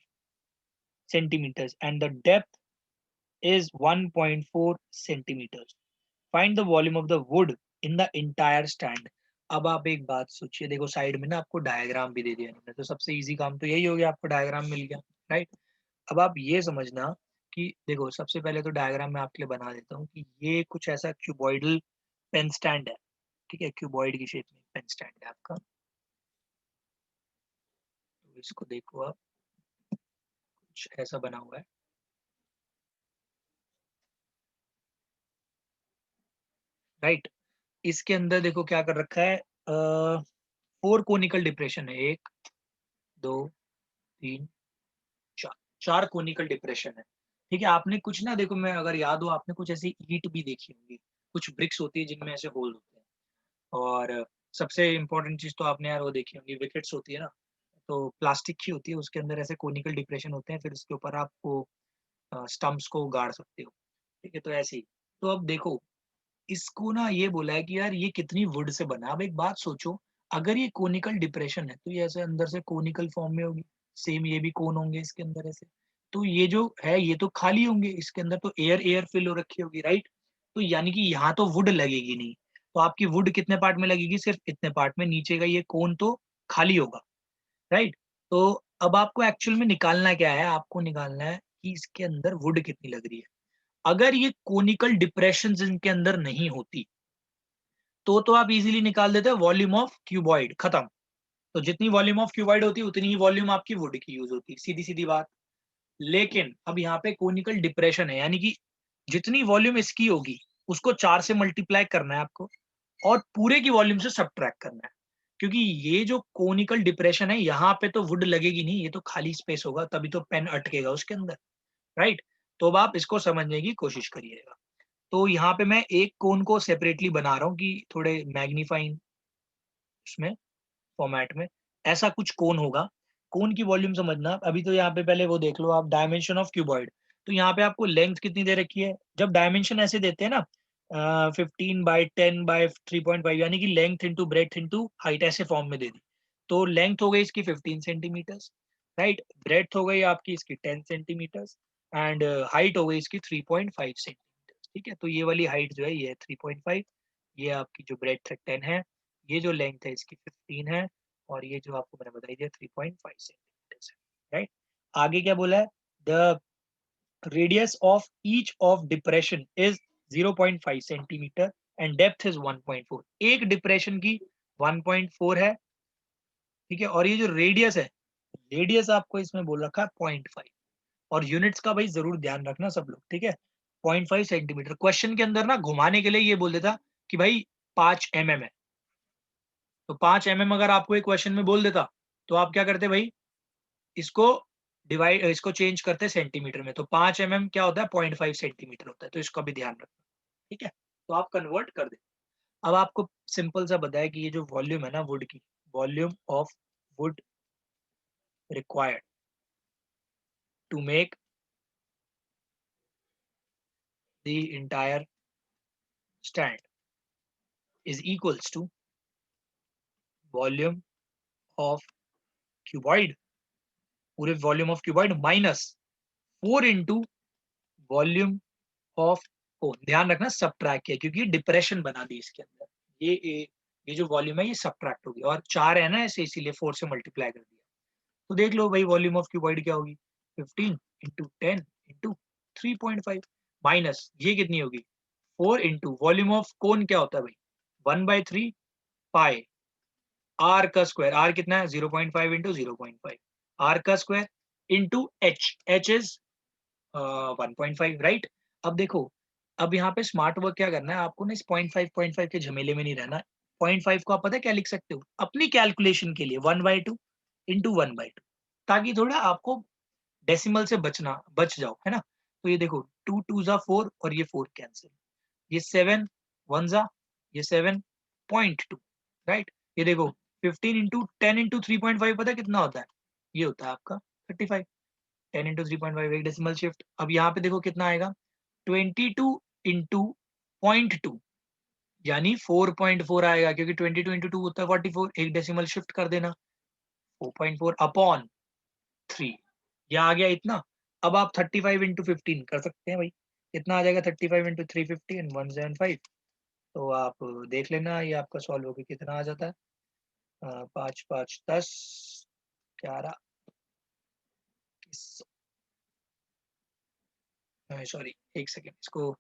centimeters and the depth is 1.4 centimeters. Find the volume of the would in the entire stand. अब आप एक बात सोचिए, देखो side में ना आपको diagram भी दे दिया इन्होंने, तो सबसे इजी काम तो यही हो गया, आपको डायग्राम मिल गया, राइट। अब आप ये समझना कि देखो सबसे पहले तो डायग्राम मैं आपके लिए बना देता हूँ कि ये कुछ ऐसा क्यूबॉइडल पेन स्टैंड है, ठीक है, क्यूबॉइड की शेप में पेन स्टैंड है आपका। तो इसको देखो आप, कुछ ऐसा बना हुआ है, राइट। इसके अंदर देखो क्या कर रखा है, 4 कोनिकल डिप्रेशन है, 1 2 3 4, 4 कोनिकल डिप्रेशन है, ठीक है। आपने कुछ ना देखो, मैं अगर याद हो आपने कुछ ऐसी ईंट भी देखी होंगी, कुछ ब्रिक्स होती है जिनमें ऐसे होल होते हैं। और सबसे इम्पोर्टेंट चीज तो आपने यार वो देखी होंगी, विकेट्स होती है ना, तो प्लास्टिक की होती है, उसके अंदर ऐसे कोनिकल डिप्रेशन होते हैं, फिर उसके ऊपर आप वो स्टम्प्स को गाड़ सकते हो, ठीक है। तो ऐसे ही, तो अब देखो इसको ना ये बोला है कि यार ये कितनी वुड से बना है। अब एक बात सोचो, अगर ये कोनिकल डिप्रेशन है तो ये ऐसे अंदर से कोनिकल फॉर्म में होगी, सेम ये भी कोन होंगे इसके अंदर ऐसे, तो ये जो है ये तो खाली होंगे, इसके अंदर तो एयर एयर फिल हो रखी होगी, राइट। तो यानी कि यहाँ तो वुड लगेगी नहीं, तो आपकी वुड कितने पार्ट में लगेगी, सिर्फ इतने पार्ट में, नीचे का ये कोन तो खाली होगा, राइट। तो अब आपको एक्चुअल में निकालना क्या है, आपको निकालना है कि इसके अंदर वुड कितनी लग रही है। अगर ये कोनिकल डिप्रेशन इनके अंदर नहीं होती तो आप इजीली निकाल देते हो वॉल्यूम ऑफ क्यूबॉइड, खत्म। तो जितनी वॉल्यूम ऑफ क्यूबॉइड होती है उतनी ही वॉल्यूम आपकी वुड की यूज होती है, सीधी सीधी बात। लेकिन अब यहाँ पे कोनिकल डिप्रेशन है, यानी कि जितनी वॉल्यूम इसकी होगी उसको 4 से मल्टीप्लाई करना है आपको, और पूरे की वॉल्यूम से सब्ट्रैक्ट करना है, क्योंकि ये जो कोनिकल डिप्रेशन है यहाँ पे तो वुड लगेगी नहीं, ये तो खाली स्पेस होगा, तभी तो पेन अटकेगा उसके अंदर, राइट। तो अब आप इसको समझने की कोशिश करिएगा। तो यहाँ पे मैं एक कोन को सेपरेटली बना रहा हूँ कि थोड़े मैग्नीफाइंग उसमें फॉर्मेट में ऐसा कुछ कोन होगा। कोन की वॉल्यूम समझना, अभी तो यहाँ पे पहले वो देख लो आप, डायमेंशन ऑफ क्यूबॉइड। तो यहाँ पे आपको लेंथ कितनी दे रखी है, जब डायमेंशन ऐसे देते हैं ना 15/10/3.5 यानी कि length into breadth into height ऐसे फॉर्म में दे दी। तो लेंथ हो गई इसकी 15 सेंटीमीटर्स, राइट, ब्रेथ हो गई आपकी इसकी 10 सेंटीमीटर्स एंड हाइट हो गई इसकी 3.5 सेंटीमीटर्स। ठीक है, तो ये वाली हाइट जो है ये है 3.5, ये आपकी जो ब्रेथ है 10 है, ये जो लेंथ है इसकी 15 है, और ये जो आपको मैंने बताई दिया 3.5 सेंटीमीटर है, राइट। आगे क्या बोला है, the radius of each of depression is 0.5 centimetre and depth is 1.4। एक डिप्रेशन की 1.4 है, ठीक है, और ये जो रेडियस है, रेडियस आपको इसमें बोल रखा है 0.5, और यूनिट्स का भाई जरूर ध्यान रखना सब लोग, ठीक है। 0.5 सेंटीमीटर क्वेश्चन के अंदर ना घुमाने के लिए ये बोल देता कि भाई 5 mm है, तो 5 mm अगर आपको एक क्वेश्चन में बोल देता तो आप क्या करते भाई, इसको डिवाइड, इसको चेंज करते सेंटीमीटर में, तो 5 mm क्या होता है 0.5 सेंटीमीटर होता है, तो इसका भी ध्यान रखना, ठीक है। तो आप कन्वर्ट कर दे। अब आपको सिंपल सा बताया कि ये जो वॉल्यूम है ना वुड की, volume of wood required to make the entire stand is equals to volume of cuboid, पूरे volume of cuboid minus 4 into volume of cone. ध्यान रखना सबट्रैक्ट किया क्योंकि डिप्रेशन बना दी इसके अंदर, ये जो वॉल्यूम है ये सबट्रैक्ट होगी, और 4 है ना ऐसे, इसीलिए 4 से मल्टीप्लाई कर दिया। तो देख लो भाई वॉल्यूम ऑफ क्यूबॉइड क्या होगी, 15 इंटू 10 इंटू 3.5 माइनस ये कितनी होगी 4 इंटू वॉल्यूम ऑफ कोन क्या होता है भाई 1/3 पाई आर का स्क्वायर, आर कितना है 0.5 इंटू 0.5 आर का square into H, H is 1.5, right. अब देखो, अब यहाँ पे स्मार्ट वर्क क्या करना है आपको ना, इस 0.5 के झमेले में नहीं रहना। 0.5 को आप पता है क्या लिख सकते हो अपनी कैलकुलेशन के लिए, 1/2 इंटू 1/2, ताकि थोड़ा आपको डेसिमल से बच जाओ, है ना। तो ये देखो 2 2 जा 4 और ये 4 कैंसिल, ये 7 1 जा, ये 7.2, राइट। ये देखो 15 इंटू 10 इंटू 3.5 पता है कितना होता है, ये होता है आपका 35। 10 इंटू 3.5 एक डेसिमल शिफ्ट। अब यहाँ पे देखो कितना आएगा 22 इंटू 0.2 यानी 4.4 आएगा, क्योंकि 22 इंटू 2 होता है 44, एक डेसिमल शिफ्ट कर देना 4.4 अपॉन 3, यह आ गया इतना। अब आप 35 इंटू 15 कर सकते हैं भाई, कितना आ जाएगा 35 इंटू 350 एंड 175। तो आप देख लेना ये आपका सॉल्व होकर कितना आ जाता है, 5 5 10 11, सॉरी एक सेकेंड, इसको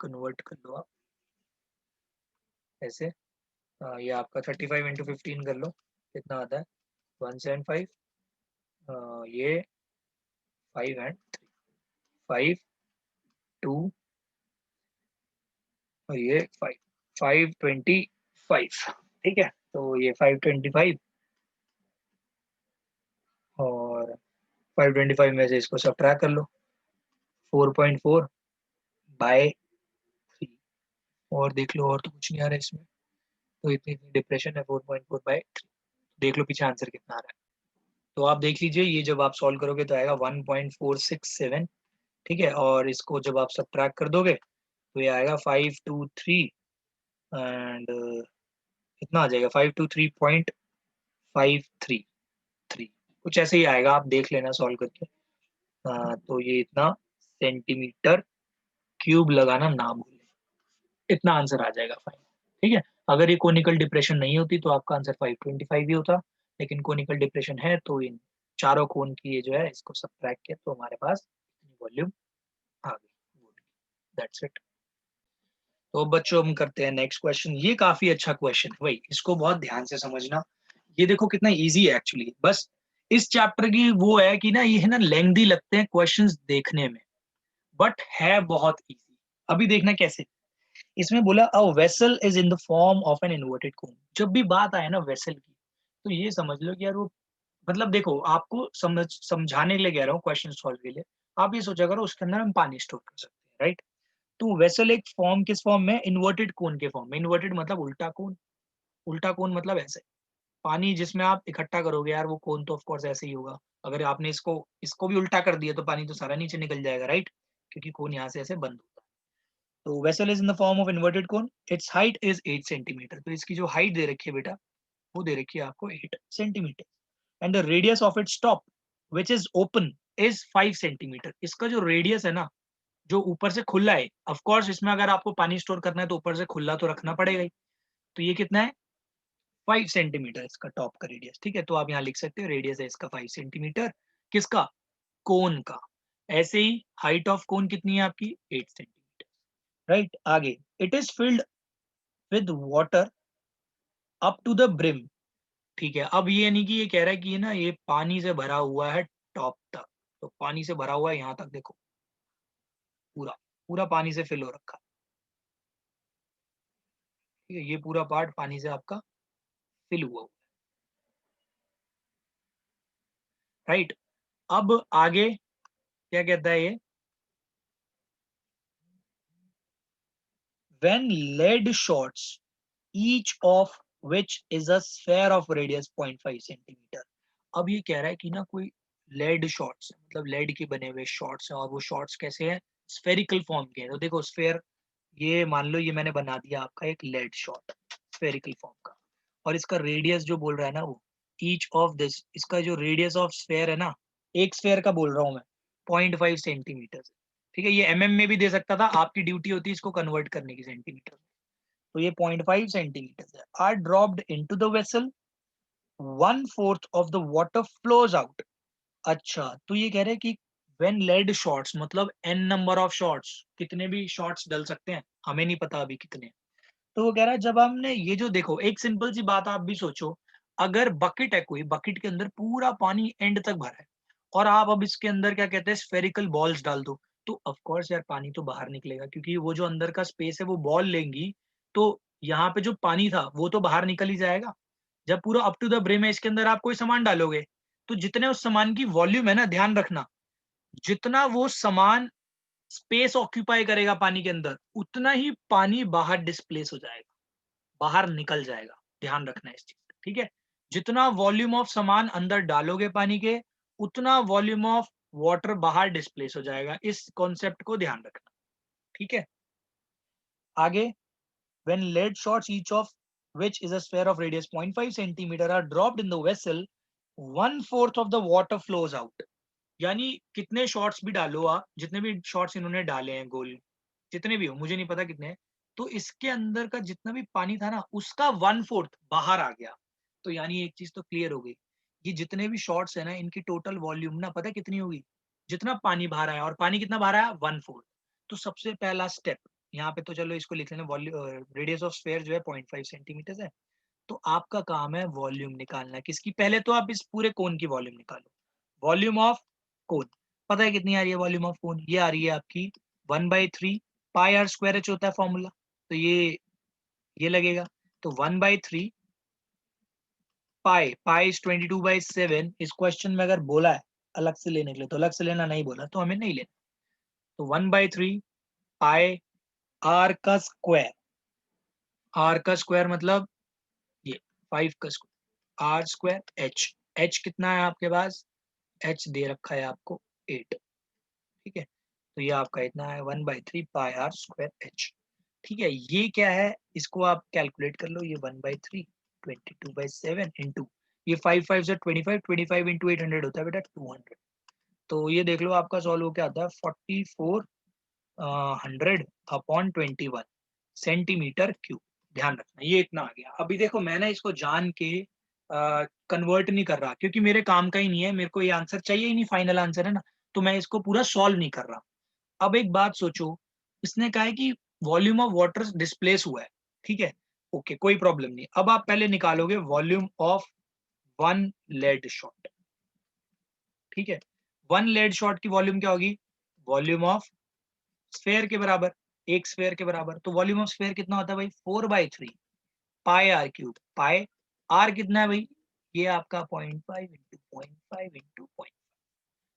कन्वर्ट कर लो आप ऐसे। ये आपका 35 इंटू 15 कर लो, कितना आता है 175, ये 5 एंड 5 2 और ये 5 525, ठीक है। तो ये 525 और 525 में से इसको सब्ट्रैक्ट कर लो 4.4 बाय 3, और देख लो और तो कुछ नहीं आ रहा है इसमें, तो इतनी इतनी डिप्रेशन है 4.4 बाय 3, देख लो पीछे आंसर कितना आ रहा है। तो आप देख लीजिए ये जब आप सॉल्व करोगे तो आएगा 1.467, ठीक है, और इसको जब आप सब्ट्रैक्ट कर दोगे तो ये आएगा 523 एंड कितना आ जाएगा 523.533, कुछ ऐसे ही आएगा, आप देख लेना सॉल्व करके। तो ये इतना सेंटीमीटर क्यूब लगाना ना भूलें, इतना आंसर आ जाएगा फाइन, ठीक है। अगर ये कोनिकल डिप्रेशन नहीं होती तो आपका आंसर 525 ही होता, लेकिन कोनिकल डिप्रेशन है तो इन चारों कोन की ये जो है इसको सब्ट्रैक्ट किया तो हमारे पास वॉल्यूम आ गई, दैट्स इट। तो बच्चों हम करते हैं नेक्स्ट क्वेश्चन, ये काफी अच्छा क्वेश्चन है भाई, इसको बहुत ध्यान से समझना। ये देखो कितना इजी है एक्चुअली, बस इस चैप्टर की वो है कि ना ये है ना लेंथी लगते हैं क्वेश्चंस देखने में, बट है बहुत इजी। अभी देखना कैसे, इसमें बोला a vessel is in the form of an inverted कोन। जब भी बात आए ना वेसल की तो ये समझ लो कि यार वो, मतलब देखो आपको समझाने के लिए कह रहा हूँ क्वेश्चन सॉल्व के लिए, आप ये सोचा करो उसके अंदर हम पानी स्टोर कर सकते हैं, राइट। तो वेसल एक फॉर्म, किस फॉर्म में, इन्वर्टेड कोन के फॉर्म में। इन्वर्टेड मतलब उल्टा कोन, उल्टा कोन मतलब ऐसे पानी जिसमें आप इकट्ठा करोगे यार, वो कोन तो ऑफ कोर्स ऐसे ही होगा। अगर आपने इसको इसको भी उल्टा कर दिया तो पानी तो सारा नीचे निकल जाएगा, राइट, क्योंकि कोन यहाँ से ऐसे बंद होता है। तो vessel is in the form of inverted cone, it's height is 8 centimetre. तो इसकी जो हाइट दे रखी है बेटा, वो दे रखी है आपको 8 centimetre. And the radius of its top which is open is 5 centimetre. इसका जो रेडियस है ना, जो ऊपर से खुला है, ऑफ कोर्स इसमें अगर आपको पानी स्टोर करना है तो ऊपर से खुला तो रखना पड़ेगा ही। तो ये कितना है, 5 सेंटीमीटर इसका टॉप का रेडियस। ठीक है, तो आप यहाँ लिख सकते हो रेडियस है इसका 5 सेंटीमीटर, किसका, कोन का। ऐसे ही हाइट ऑफ कोन कितनी है आपकी, 8 सेंटीमीटर, राइट। आगे, it is filled with water up to the brim. ठीक है, अब ये नहीं कि ये कह रहा है कि ये ना ये पानी से भरा हुआ है टॉप तक, तो पानी से भरा हुआ है यहाँ तक, देखो पूरा पूरा पानी से फिल हो रखा है। ठीक है, ये पूरा पार्ट पानी से आपका फिल हुआ हुआ है, राइट। अब आगे क्या कहता है ये, when lead shots each of which is a sphere of radius 0.5 centimetre. अब ये कह रहा है कि ना कोई लेड शॉट्स, मतलब लेड के बने हुए शॉट्स हैं, और वो शॉट्स कैसे हैं, स्फेरिकल फॉर्म के हैं। तो देखो स्फेयर, ये मान लो ये मैंने बना दिया आपका एक लेड शॉट स्फेरिकल फॉर्म का, और इसका रेडियस जो बोल रहा है ना वो, ईच ऑफ दिस, इसका जो रेडियस ऑफ स्फेयर है ना, एक स्फेयर का बोल रहा हूँ मैं, 0.5 सेंटीमीटर। ठीक है, ये एमएम में भी दे सकता था, आपकी ड्यूटी होती है इसको कन्वर्ट करने की सेंटीमीटर। तो ये 0.5 सेंटीमीटर है, are dropped into the vessel, 1/4 of the water flows out. अच्छा, तो ये कह रहे हैं कि व्हेन लेड शॉट्स, मतलब एन नंबर ऑफ शॉट्स, कितने भी शॉट्स डल सकते हैं, हमें नहीं पता अभी कितने। तो वो कह रहा है जब हमने ये जो, देखो एक सिंपल सी बात आप भी सोचो, अगर बकेट है कोई, बकेट के अंदर पूरा पानी एंड तक भरा है, और आप अब इसके अंदर क्या कहते हैं स्फेरिकल बॉल्स डाल दो, तो ऑफ कोर्स यार पानी तो बाहर निकलेगा, क्योंकि वो जो अंदर का स्पेस है वो बॉल लेंगी, तो यहाँ पे जो पानी था वो तो बाहर निकल ही जाएगा। जब पूरा अप टू द ब्रिम है, इसके अंदर आप कोई सामान डालोगे, तो जितने उस सामान की वॉल्यूम है ना, ध्यान रखना, जितना वो सामान स्पेस ऑक्यूपाई करेगा पानी के अंदर, उतना ही पानी बाहर डिस्प्लेस हो जाएगा, बाहर निकल जाएगा। ध्यान रखना इस चीज का, ठीक है। जितना वॉल्यूम ऑफ सामान अंदर डालोगे पानी के, उतना वॉल्यूम ऑफ वाटर बाहर डिस्प्लेस हो जाएगा। इस कॉन्सेप्ट को ध्यान रखना, ठीक है। आगे, when lead shots each of which is a sphere of radius 0.5 centimeter are dropped in the vessel, 1/4 of the water flows out। यानी कितने शॉट्स भी डालो आप, जितने भी शॉट्स इन्होंने डाले हैं गोल, जितने भी हो मुझे नहीं पता कितने हैं, तो इसके अंदर का जितना भी पानी था ना, उसका 1/4 बाहर आ गया। तो यानी एक चीज तो क्लियर हो गई, ये जितने भी शॉट्स है ना, इनकी टोटल वॉल्यूम ना पता कितनी होगी, जितना पानी बाहर आया, और पानी कितना बाहर आया, 1/4। तो सबसे पहला स्टेप यहाँ पे, तो चलो इसको लिख लेना, रेडियस ऑफ स्फेयर जो है 0.5 सेंटीमीटर है। तो आपका काम है वॉल्यूम निकालना, किसकी, पहले तो आप इस पूरे कोन की वॉल्यूम निकालो। वॉल्यूम ऑफ कोन पता है कितनी आ रही है, वॉल्यूम ऑफ कोन ये आ रही है आपकी 1/3 पाई आर स्क्वायर एच होता है फॉर्मूला, तो ये लगेगा। तो 1/3 पाई, पाई इज 22/7। इस क्वेश्चन में अगर बोला है अलग से लेने के लिए तो अलग से लेना, नहीं बोला तो हमें नहीं लेना। तो 1/3 पाई आर का स्क्वायर, आर का स्क्वायर मतलब ये 5 का square, r square h, h कितना है आपके पास, एच दे रखा है आपको 8। ठीक है, तो ये आपका इतना है 1/3 पाई आर स्क्वायर एच। ठीक है, ये क्या है, इसको आप कैलकुलेट कर लो, ये 1/3 22/7 इंटू ये 5 5 से 25, 25 इंटू 800 होता है बेटा 200। तो ये देख लो आपका सॉल्व हो क्या आता है, 4400/21 सेंटीमीटर क्यूब। ध्यान रखना ये इतना आ गया। अभी देखो मैं ना इसको जान के कन्वर्ट नहीं कर रहा, क्योंकि मेरे काम का ही नहीं है, मेरे को ये आंसर चाहिए ही नहीं, फाइनल आंसर है ना, तो मैं इसको पूरा सॉल्व नहीं कर रहा। अब एक बात सोचो, इसने कहा है कि वॉल्यूम ऑफ वाटर डिस्प्लेस हुआ है, ठीक है, ओके कोई प्रॉब्लम नहीं। अब आप पहले निकालोगे volume of one lead shot. ठीक है, वन लेड शॉट की वॉल्यूम क्या होगी, वॉल्यूम ऑफ स्फेयर के बराबर, एक स्फेयर के बराबर। तो वॉल्यूम ऑफ स्फेयर कितना होता है भाई, 4/3 पाई आर क्यूब। पाई आर कितना है भाई, ये आपका 0.5 इंटू 0.5 इंटू 0.5,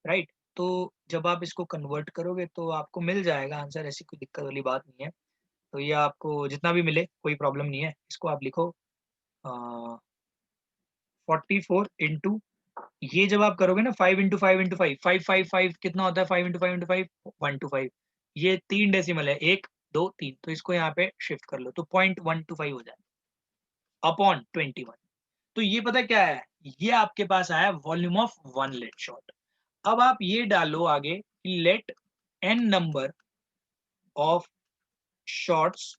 राइट। तो जब आप इसको कन्वर्ट करोगे तो आपको मिल जाएगा आंसर, ऐसी कोई दिक्कत वाली बात नहीं है। तो ये आपको जितना भी मिले कोई प्रॉब्लम नहीं है, इसको आप लिखो 44 इंटू, ये जब आप करोगे ना 5 इंटू 5 इंटू 5, 5 कितना होता है, 5 इंटू 5 इंटू 5 125, ये 3 डेसिमल है, 1 2 3, तो इसको यहाँ पे शिफ्ट कर लो तो 0.125 हो जाए अपॉन 21। तो ये पता क्या है, ये आपके पास आया volume of one lead shot. अब आप ये डालो आगे कि let n number of shots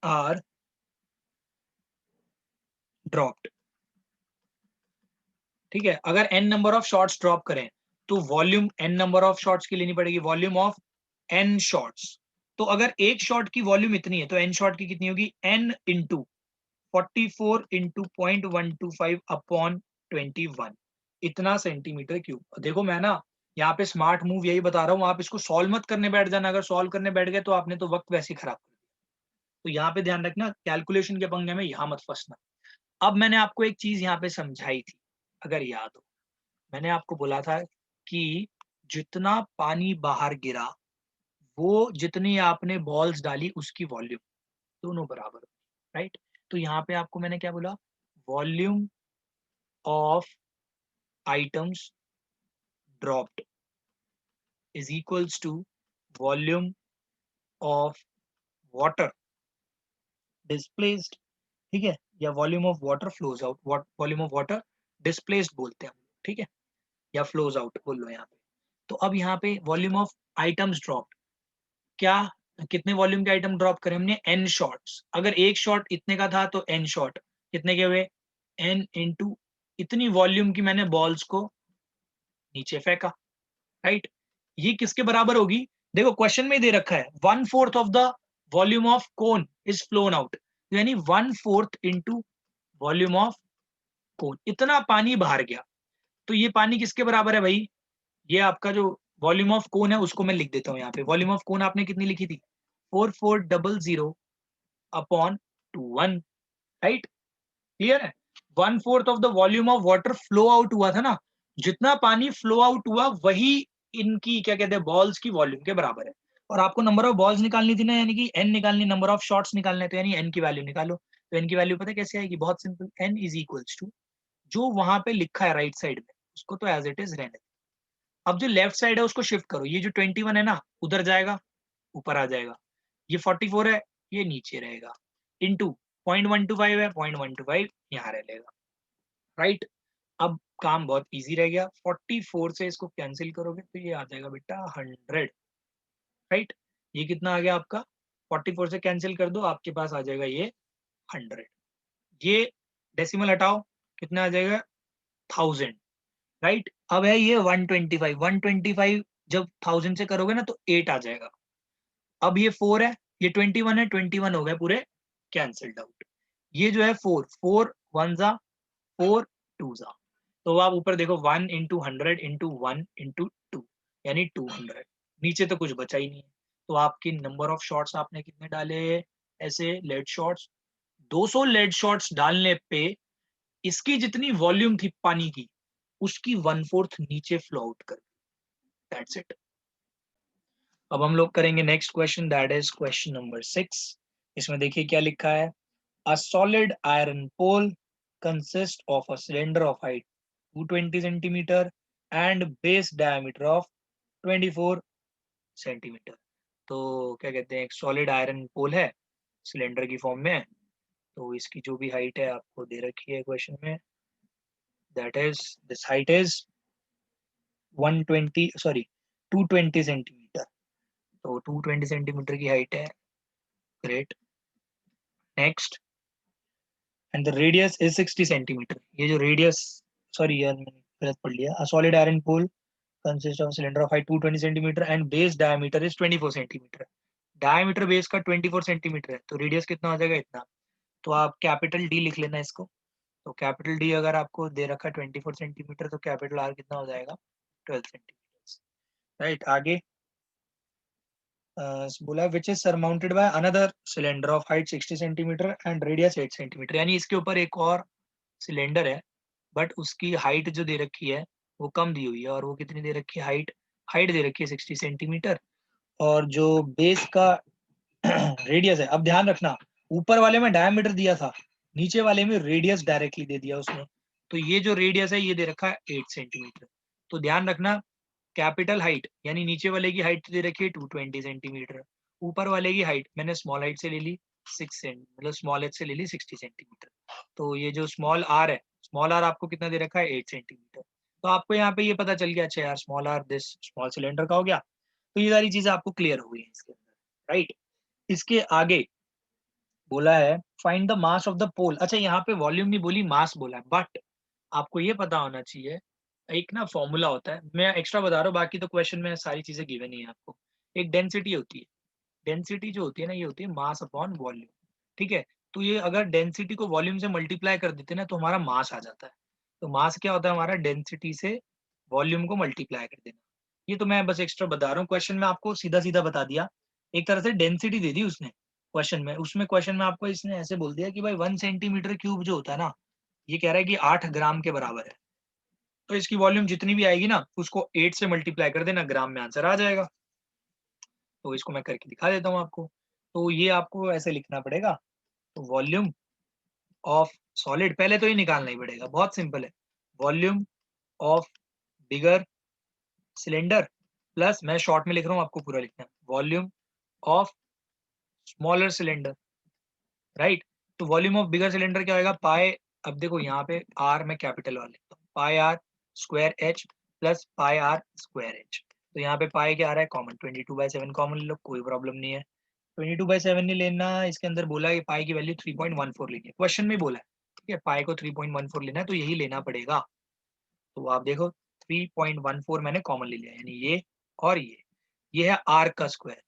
are dropped. ठीक है, अगर n number of shots drop करें तो volume n number of shots की लेनी पड़ेगी, वॉल्यूम ऑफ n शॉट्स। तो अगर एक शॉट की वॉल्यूम इतनी है तो n शॉट की कितनी होगी, n इंटू 44 इंटू 0.125 अपॉन 21, इतना सेंटीमीटर क्यूब। देखो मैं ना यहाँ पे स्मार्ट मूव यही बता रहा हूँ, आप इसको सॉल्व मत करने बैठ जाना, अगर सॉल्व करने बैठ गए तो आपने तो वक्त वैसे ही खराब कर दिया। तो यहाँ पे ध्यान रखना, कैलकुलेशन के पंगे में यहाँ मत फंसना। अब मैंने आपको एक चीज यहाँ पे समझाई थी, अगर याद हो, मैंने आपको बोला था कि जितना पानी बाहर गिरा वो जितनी आपने बॉल्स डाली उसकी वॉल्यूम दोनों बराबर, राइट। तो यहाँ पे आपको मैंने क्या बोला, volume of items dropped is equals to volume of water displaced. ठीक है, या volume of water flows out, volume of water displaced बोलते हैं हम, ठीक है, या फ्लोज आउट बोल लो यहाँ पे। तो अब यहाँ पे वॉल्यूम ऑफ आइटम्स ड्रॉप्ड, क्या कितने वॉल्यूम के आइटम ड्रॉप करें हमने, n शॉट्स। अगर एक शॉट इतने का था तो n शॉट कितने के हुए, n इंटू इतनी वॉल्यूम की मैंने बॉल्स को नीचे फेंका, राइट। ये किसके बराबर होगी, देखो क्वेश्चन में दे रखा है 1/4 of the volume of cone is phloem out, यानी 1/4 इंटू वॉल्यूम ऑफ कोन, इतना पानी बाहर गया। तो ये पानी किसके बराबर है भाई, ये आपका जो वॉल्यूम ऑफ कोन है उसको मैं लिख देता हूँ यहाँ पे। वॉल्यूम ऑफ कोन आपने कितनी लिखी थी, 4400 अपॉन 21, राइट, क्लियर है। 1/4 of the volume of water flow out हुआ था ना, जितना पानी फ्लो आउट हुआ वही इनकी क्या कहते हैं बॉल्स की वॉल्यूम के बराबर है। और आपको नंबर ऑफ बॉल्स निकालनी थी ना, यानी कि n निकालनी, नंबर ऑफ शॉट्स निकालने, तो यानी n की वैल्यू निकालो। तो n की वैल्यू पता है कैसे आएगी, बहुत simple, n is equals to जो वहां पे लिखा है राइट साइड में उसको तो एज इट इज रहने दो। अब जो लेफ्ट साइड है उसको शिफ्ट करो, ये जो 21 है ना उधर जाएगा, ऊपर आ जाएगा, ये 44 है ये नीचे रहेगा, इंटू 0.125 है, 0.125 यहाँ रह लेगा, राइट। अब काम बहुत इजी रह गया, 44 से इसको कैंसिल करोगे तो ये आ जाएगा बेटा 100, राइट। ये कितना आ गया आपका, 44 से कैंसिल कर दो आपके पास आ जाएगा ये 100, ये डेसिमल हटाओ कितना आ जाएगा 1000, राइट। अब है ये 125 जब 1000 से करोगे ना तो 8 आ जाएगा। अब ये 4 है, ये 21 है, 21 हो गए पूरे कैंसल्ड आउट। ये जो है 4, 4 1 जा 4 2 जा, तो आप ऊपर देखो 1 इंटू 100 इंटू 1 इंटू 2 यानी 200, नीचे तो कुछ बचा ही नहीं है। तो आपकी नंबर ऑफ शॉट्स आपने कितने डाले ऐसे लेड शॉट्स, 200 लेड शॉट्स डालने पे इसकी जितनी वॉल्यूम थी पानी की उसकी 1/4 नीचे फ्लो आउट कर, दैट्स इट। अब हम लोग करेंगे next question, that is question number 6। इसमें देखिए क्या लिखा है, a solid iron pole consist of a cylinder of height 220 centimetre and base diameter of 24 centimetre. तो क्या कहते हैं, एक सॉलिड आयरन पोल है सिलेंडर की फॉर्म में, तो इसकी जो भी हाइट है आपको दे रखी है क्वेश्चन में, that is this height is 220 centimetre. तो 220 सेंटीमीटर की हाइट है, great. Next, and the radius is 60 centimetre. ये जो रेडियस, सॉरी यार मैंने गलत पढ़ लिया, a solid iron pole consist of cylinder of height 220 centimetre and base diameter is 24 centimetre. Diameter base का 24 सेंटीमीटर है तो रेडियस कितना हो जाएगा, इतना। तो आप कैपिटल डी लिख लेना इसको। तो कैपिटल डी अगर आपको दे रखा है 24 सेंटीमीटर तो कैपिटल आर कितना हो जाएगा, 12 सेंटीमीटर, राइट। आगे बोला which is surmounted by another cylinder of height 60 centimetre and radius 8 centimetre, यानी इसके ऊपर एक और सिलेंडर है बट उसकी हाइट जो दे रखी है वो कम दी हुई है, और वो कितनी दे रखी है, हाइट दे रखी है 60 सेंटीमीटर, और जो बेस का रेडियस है, अब ध्यान रखना, ऊपर वाले में डायमीटर दिया था, नीचे वाले में रेडियस डायरेक्टली दे दिया उसने। तो ये जो रेडियस है ये दे रखा है 8 सेंटीमीटर। तो ध्यान रखना, कैपिटल हाइट यानी नीचे वाले की हाइट दे रखी है 220 सेंटीमीटर, ऊपर वाले की हाइट मैंने स्मॉल हाइट से ले ली 6 सेंट, मतलब स्मॉल एच से ले ली 60 सेंटीमीटर। तो ये जो स्मॉल आर है, स्मॉल आर आपको कितना दे रखा है 8 सेंटीमीटर। तो आपको यहाँ पे ये पता चल गया, अच्छा यार small r this small cylinder का हो गया। तो ये सारी चीजें आपको क्लियर हो गई हैं इसके अंदर, राइट। इसके आगे बोला है find the mass of the pole. अच्छा यहाँ पे वॉल्यूम नहीं बोली, मास बोला है, बट आपको ये पता होना चाहिए, एक ना फॉर्मूला होता है, मैं एक्स्ट्रा बता रहा हूँ, बाकी तो क्वेश्चन में सारी चीजें गिवन ही है आपको। एक डेंसिटी होती है, डेंसिटी जो होती है ना, ये होती है मास अपॉन वॉल्यूम, ठीक है। तो ये अगर डेंसिटी को वॉल्यूम से मल्टीप्लाई कर देते हैं ना, तो हमारा मास आ जाता है। तो मास क्या होता है हमारा, डेंसिटी से वॉल्यूम को मल्टीप्लाई कर देना। ये तो मैं बस एक्स्ट्रा बता रहा हूँ, क्वेश्चन में आपको सीधा सीधा बता दिया। एक तरह से डेंसिटी दे दी उसने क्वेश्चन में, उसमें क्वेश्चन में आपको इसने ऐसे बोल दिया कि भाई 1 सेंटीमीटर क्यूब जो होता है ना, ये कह रहा है कि 8 ग्राम के बराबर है। तो इसकी वॉल्यूम जितनी भी आएगी ना, उसको 8 से मल्टीप्लाई कर देना, ग्राम में आंसर आ जाएगा। तो इसको मैं करके दिखा देता हूँ आपको। तो ये आपको ऐसे लिखना पड़ेगा, तो वॉल्यूम ऑफ सॉलिड, पहले तो ये निकालना ही पड़ेगा, बहुत सिंपल है। Volume of bigger cylinder plus, मैं शॉर्ट में लिख रहा हूँ, आपको पूरा लिखना है, volume of smaller cylinder, right. तो वॉल्यूम ऑफ बिगर सिलेंडर क्या होगा, पाई, अब देखो यहाँ पे आर मैं कैपिटल वाला लिखता हूँ, pi r square h plus pi r square h. तो यहाँ पे पाई क्या आ रहा है कॉमन, 22/7 कॉमन ले लो, कोई प्रॉब्लम नहीं है। 22/7 नहीं लेना, इसके अंदर बोला है कि पाई की वैल्यू 3.14 लेनी है, क्वेश्चन में बोला है, ठीक है, पाई को 3.14 लेना है, तो यही लेना पड़ेगा। तो आप देखो 3.14 मैंने कॉमन ले लिया, यानी ये और ये है आर का स्क्वायर,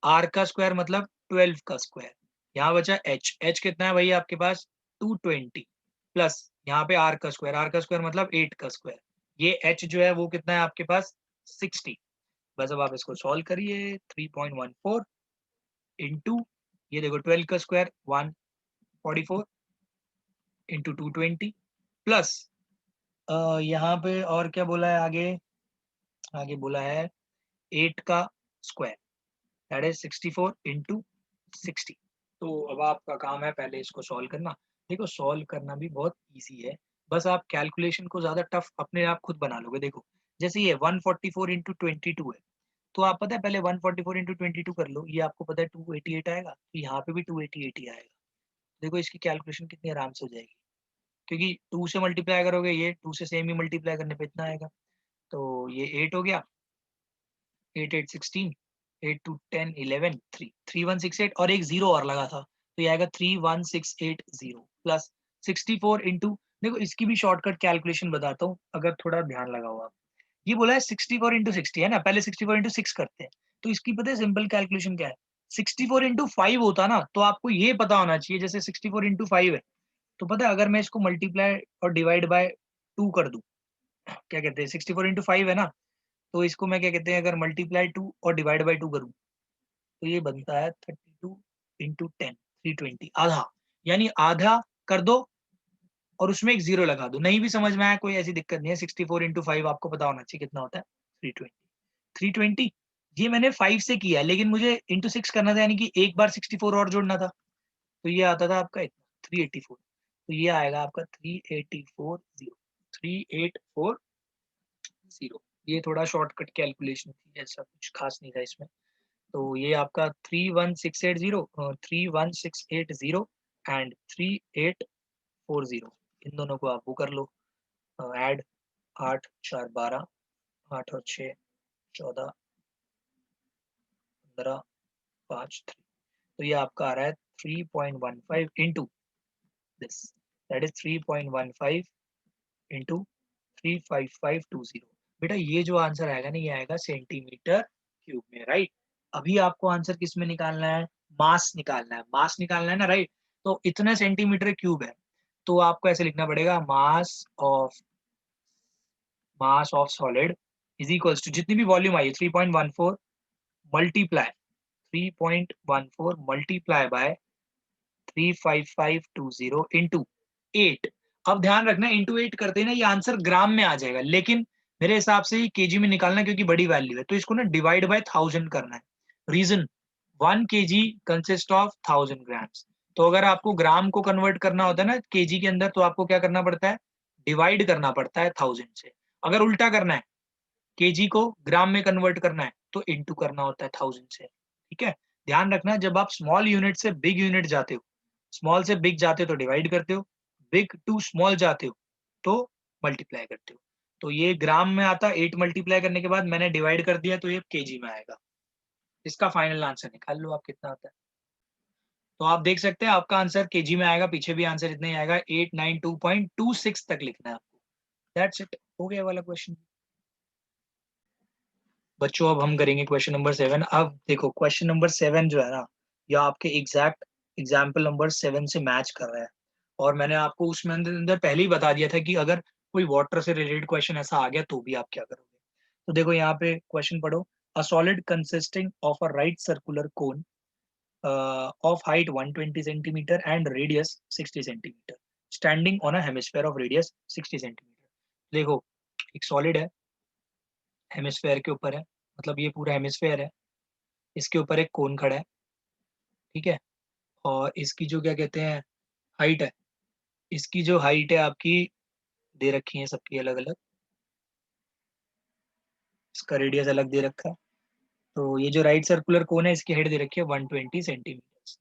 आर का स्क्वायर मतलब 12 का स्क्वायर। यहाँ बचा एच, एच कितना है भाई आपके पास 220, प्लस यहाँ पे आर का स्क्वायर मतलब 8 का स्क्वायर। ये एच जो है वो कितना है आपके पास 60। बस अब आप इसको सॉल्व करिए, 3.14 इंटू, ये देखो 12 का स्क्वायर 144 इंटू 220 प्लस यहाँ पे और क्या बोला है आगे, आगे बोला है 8 का स्क्वायर, दैट इज 64 इंटू 60। तो अब आपका काम है पहले इसको सॉल्व करना। देखो सॉल्व करना भी बहुत इजी है, बस आप कैलकुलेशन को ज्यादा टफ अपने आप खुद बना लोगे। देखो जैसे ये 144 इंटू 22 है, तो आप पता है पहले 144 इंटू 22 कर लो, ये आपको पता है 288 आएगा, तो यहाँ पे भी 288 ही आएगा। देखो इसकी कैलकुलेशन कितनी आराम से हो जाएगी, क्योंकि 2 से मल्टीप्लाई करोगे, ये 2 से सेम ही मल्टीप्लाई करने पे इतना आएगा। तो ये 8 हो गया, 8 8 16, 8 2 10 11 3 3168, और एक जीरो और लगा था, तो ये आएगा 31680 प्लस 64 इंटू, देखो इसकी भी शॉर्टकट कैलकुलेशन बताता हूँ अगर थोड़ा ध्यान लगाओ आप। ये बोला है 64 इंटू 60 है ना, पहले 64 इंटू 6 करते हैं। तो इसकी पता है सिंपल कैलकुलेशन क्या है, 64 इंटू 5 होता ना, तो आपको ये पता होना चाहिए, जैसे 64 इंटू 5 है, तो पता है अगर मैं इसको मल्टीप्लाई और डिवाइड बाय 2 कर दूं, क्या कहते हैं 64 इंटू 5 है ना, तो इसको मैं क्या कहते हैं अगर मल्टीप्लाई 2 और डिवाइड बाय 2 करूं, तो ये बनता है 32 इंटू 10 320, आधा, यानी आधा कर दो और उसमें एक जीरो लगा दो। नहीं भी समझ में आया कोई ऐसी दिक्कत नहीं है, 64 इंटू 5 आपको पता होना चाहिए कितना होता है 320। 320 ये मैंने 5 से किया है, लेकिन मुझे इंटू 6 करना था, यानी कि एक बार 64 और जोड़ना था, तो ये आता था आपका इतना 384। तो ये आएगा आपका 3840। ये थोड़ा शॉर्टकट कैलकुलेशन थी, ऐसा कुछ खास नहीं था इसमें। तो ये आपका 31680 एंड 3840, इन दोनों को आप वो कर लो ऐड, 8 4 12, 8 और 6 14, 15, 5 3। तो ये आपका आ रहा है 3.15 into this, that is 3.15 into 35520। बेटा ये जो आंसर आएगा ना, ये आएगा सेंटीमीटर क्यूब में, राइट। अभी आपको आंसर किस में निकालना है, मास निकालना है, मास निकालना है ना, राइट। तो इतने सेंटीमीटर क्यूब है, तो आपको ऐसे लिखना पड़ेगा mass of solid is equals to, जितनी भी वॉल्यूम आई है 3.14 मल्टीप्लाई 3.14 मल्टीप्लाई बाय 35520 इंटू 8। अब ध्यान रखना इंटू 8 करते हैं ना, ये आंसर ग्राम में आ जाएगा, लेकिन मेरे हिसाब से ये केजी में निकालना है क्योंकि बड़ी वैल्यू है, तो इसको ना डिवाइड बाय 1000 करना है। Reason 1 kg consist of 1000 grams. तो अगर आपको ग्राम को कन्वर्ट करना होता है ना केजी के अंदर, तो आपको क्या करना पड़ता है, डिवाइड करना पड़ता है 1000 से। अगर उल्टा करना है, केजी को ग्राम में कन्वर्ट करना है, तो इनटू करना होता है 1000 से। ठीक है, ध्यान रखना जब आप स्मॉल यूनिट से बिग यूनिट जाते हो, स्मॉल से बिग जाते हो तो डिवाइड करते हो, बिग टू स्मॉल जाते हो तो मल्टीप्लाई करते हो। तो ये ग्राम में आता है, 8 मल्टीप्लाई करने के बाद मैंने डिवाइड कर दिया तो ये केजी में आएगा। इसका फाइनल आंसर निकाल लो आप कितना आता है। तो आप देख सकते हैं आपका आंसर केजी में आएगा, पीछे भी आंसर इतना ही आएगा, 892.26 तक लिखना है आपको। दैट्स इट, हो गया वाला क्वेश्चन। बच्चों अब हम करेंगे क्वेश्चन नंबर 7। अब देखो क्वेश्चन नंबर 7 जो है ना, यह आपके एग्जैक्ट एग्जाम्पल नंबर 7 से मैच कर रहा है। और मैंने आपको उसमें अंदर अंदर पहले ही बता दिया था कि अगर कोई वाटर से रिलेटेड क्वेश्चन ऐसा आ गया तो भी आप क्या करोगे। तो देखो यहाँ पे क्वेश्चन पढ़ो। A solid consisting of a right circular cone of height 120 centimeter and radius 60 centimeter standing on a hemisphere of radius 60 centimeter। देखो एक सॉलिड है, हेमिस्फेयर के ऊपर है, मतलब ये पूरा हेमिस्फेयर है, इसके ऊपर एक कोन खड़ा है। ठीक है, और इसकी जो क्या कहते हैं हाइट है, इसकी जो हाइट है आपकी दे रखी है सबकी अलग अलग, इसका रेडियस अलग दे रखा है। तो ये जो राइट सर्कुलर कोन है इसकी हाइट दे रखी है 120 सेंटीमीटर।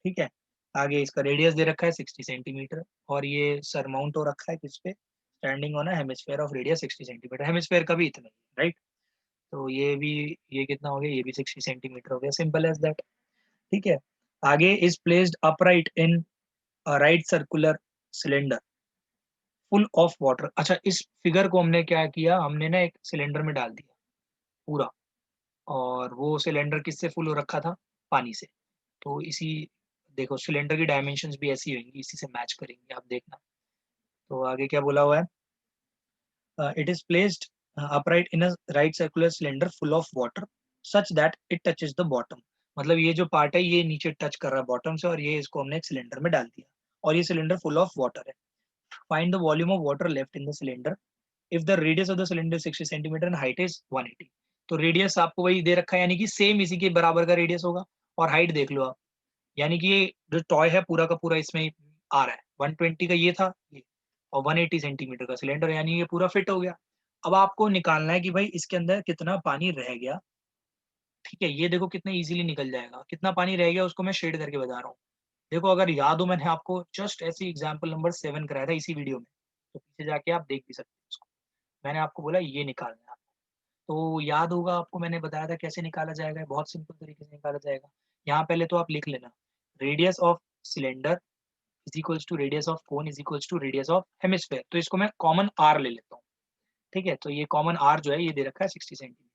ठीक है, आगे इसका रेडियस दे रखा है 60 सेंटीमीटर, और ये सरमाउंट हो रखा है किस पे, standing on a hemisphere of radius 60 centimetre. Hemisphere का भी इतना ही, राइट। तो ये भी, ये कितना हो गया, ये भी 60 सेंटीमीटर हो गया, सिंपल एज दैट। ठीक है, आगे is placed upright in right circular cylinder full of water. अच्छा, इस फिगर को हमने क्या किया, हमने ना एक सिलेंडर में डाल दिया पूरा, और वो सिलेंडर किससे फुल हो रखा था, पानी से। तो इसी, देखो सिलेंडर की डायमेंशंस भी ऐसी होंगी, इसी से मैच करेंगे, आप देखना। तो आगे क्या बोला हुआ है, it is placed upright in a right circular cylinder full of water such that it touches the bottom. मतलब ये जो पार्ट है ये नीचे टच कर रहा है बॉटम से, और ये इसको हमने एक सिलेंडर में डाल दिया, और ये सिलेंडर फुल ऑफ वाटर है। Find the volume of water left in the cylinder if the radius of the cylinder 60 centimetre and height is 180। तो रेडियस आपको वही दे रखा है, यानी कि सेम इसी के बराबर का रेडियस होगा, और हाइट देख लो आप, यानी कि ये जो टॉय है पूरा का पूरा इसमें आ रहा है, 120 का ये था ये, और 180 सेंटीमीटर का सिलेंडर, यानी ये पूरा फिट हो गया। अब आपको निकालना है कि भाई इसके अंदर कितना पानी रह गया। ठीक है, ये देखो कितना इजीली निकल जाएगा, कितना पानी रह गया उसको मैं शेड करके बता रहा हूँ। देखो अगर याद हो, मैंने आपको जस्ट ऐसी एग्जाम्पल नंबर 7 कराया था इसी वीडियो में, तो पीछे जाके आप देख भी सकते हैं उसको। मैंने आपको बोला ये निकालना है आपको, तो याद होगा आपको मैंने बताया था कैसे निकाला जाएगा, बहुत सिंपल तरीके से निकाला जाएगा। यहाँ पहले तो आप लिख लेना, radius of cylinder is equals to radius of cone is equals to radius of hemisphere. तो इसको मैं कॉमन आर ले लेता हूँ। ठीक है, तो ये कॉमन आर जो है ये दे रखा है 60 सेंटीमीटर।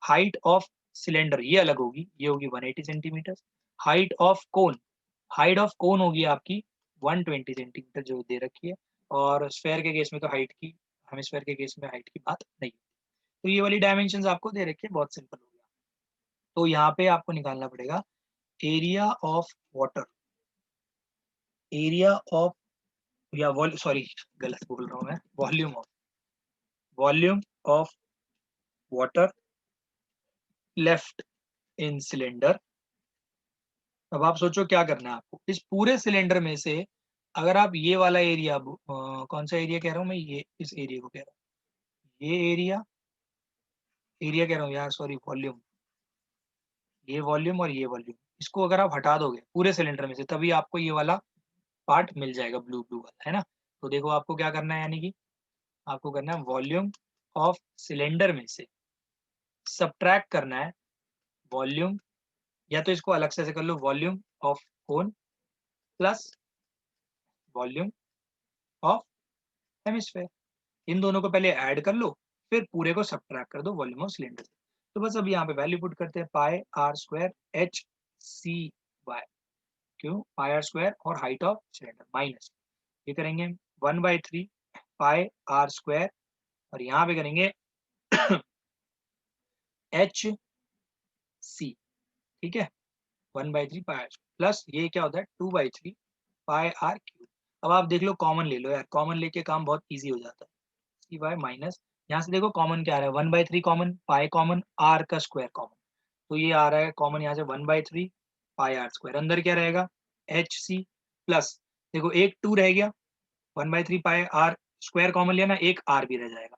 हाइट ऑफ सिलेंडर ये अलग होगी, ये होगी 180 centimetre. Height of cone, height of कोन होगी आपकी 120 सेंटीमीटर जो दे रखी है। और स्फेयर के केस में तो हाइट की, हेमिस्फेयर के केस में हाइट की बात नहीं। तो ये वाली डायमेंशंस आपको दे रखी है, बहुत सिंपल हो गया। तो यहाँ पे आपको निकालना पड़ेगा area of water, area of, या सॉरी गलत बोल रहा हूँ मैं, volume of water left in cylinder. अब आप सोचो क्या करना है आपको, इस पूरे सिलेंडर में से अगर आप ये वाला एरिया, कौन सा एरिया कह रहा हूँ मैं, ये इस एरिया को कह रहा हूँ, ये एरिया, एरिया कह रहा हूँ यार, सॉरी वॉल्यूम, ये वॉल्यूम और ये वॉल्यूम, इसको अगर आप हटा दोगे पूरे सिलेंडर में से तभी आपको ये वाला पार्ट मिल जाएगा, ब्लू ब्लू वाला, है ना। तो देखो आपको क्या करना है, यानी कि आपको करना है वॉल्यूम ऑफ सिलेंडर में से सब्ट्रैक्ट करना है वॉल्यूम, या तो इसको अलग से कर लो, volume of cone plus volume of hemisphere. इन दोनों को पहले ऐड कर लो, फिर पूरे को सब्ट्रैक्ट कर दो वॉल्यूम ऑफ सिलेंडर से। तो बस अब यहाँ पे वैल्यू पुट करते हैं, pi r square h c y, क्यों पाई आर स्क्वायर और हाइट ऑफ सिलेंडर माइनस, ये करेंगे 1/3 पाई आर स्क्वायर, और यहाँ पे करेंगे एच सी। ठीक है, 1/3 पाई आर प्लस ये क्या होता है 2/3 पाई आर क्यूब। अब आप देख लो कॉमन ले लो यार, कॉमन लेके काम बहुत इजी हो जाता है। सी वाई माइनस, यहाँ से देखो कॉमन क्या आ रहा है, 1/3 कॉमन, पाई कॉमन, आर का स्क्वायर कॉमन, तो ये आ रहा है कॉमन यहाँ से 1/3 पाई आर स्क्वायर। अंदर क्या रहेगा, एच सी प्लस, देखो एक 2 रह गया, 1/3 पाई आर स्क्वायर कॉमन लिया ना, एक आर भी रह जाएगा।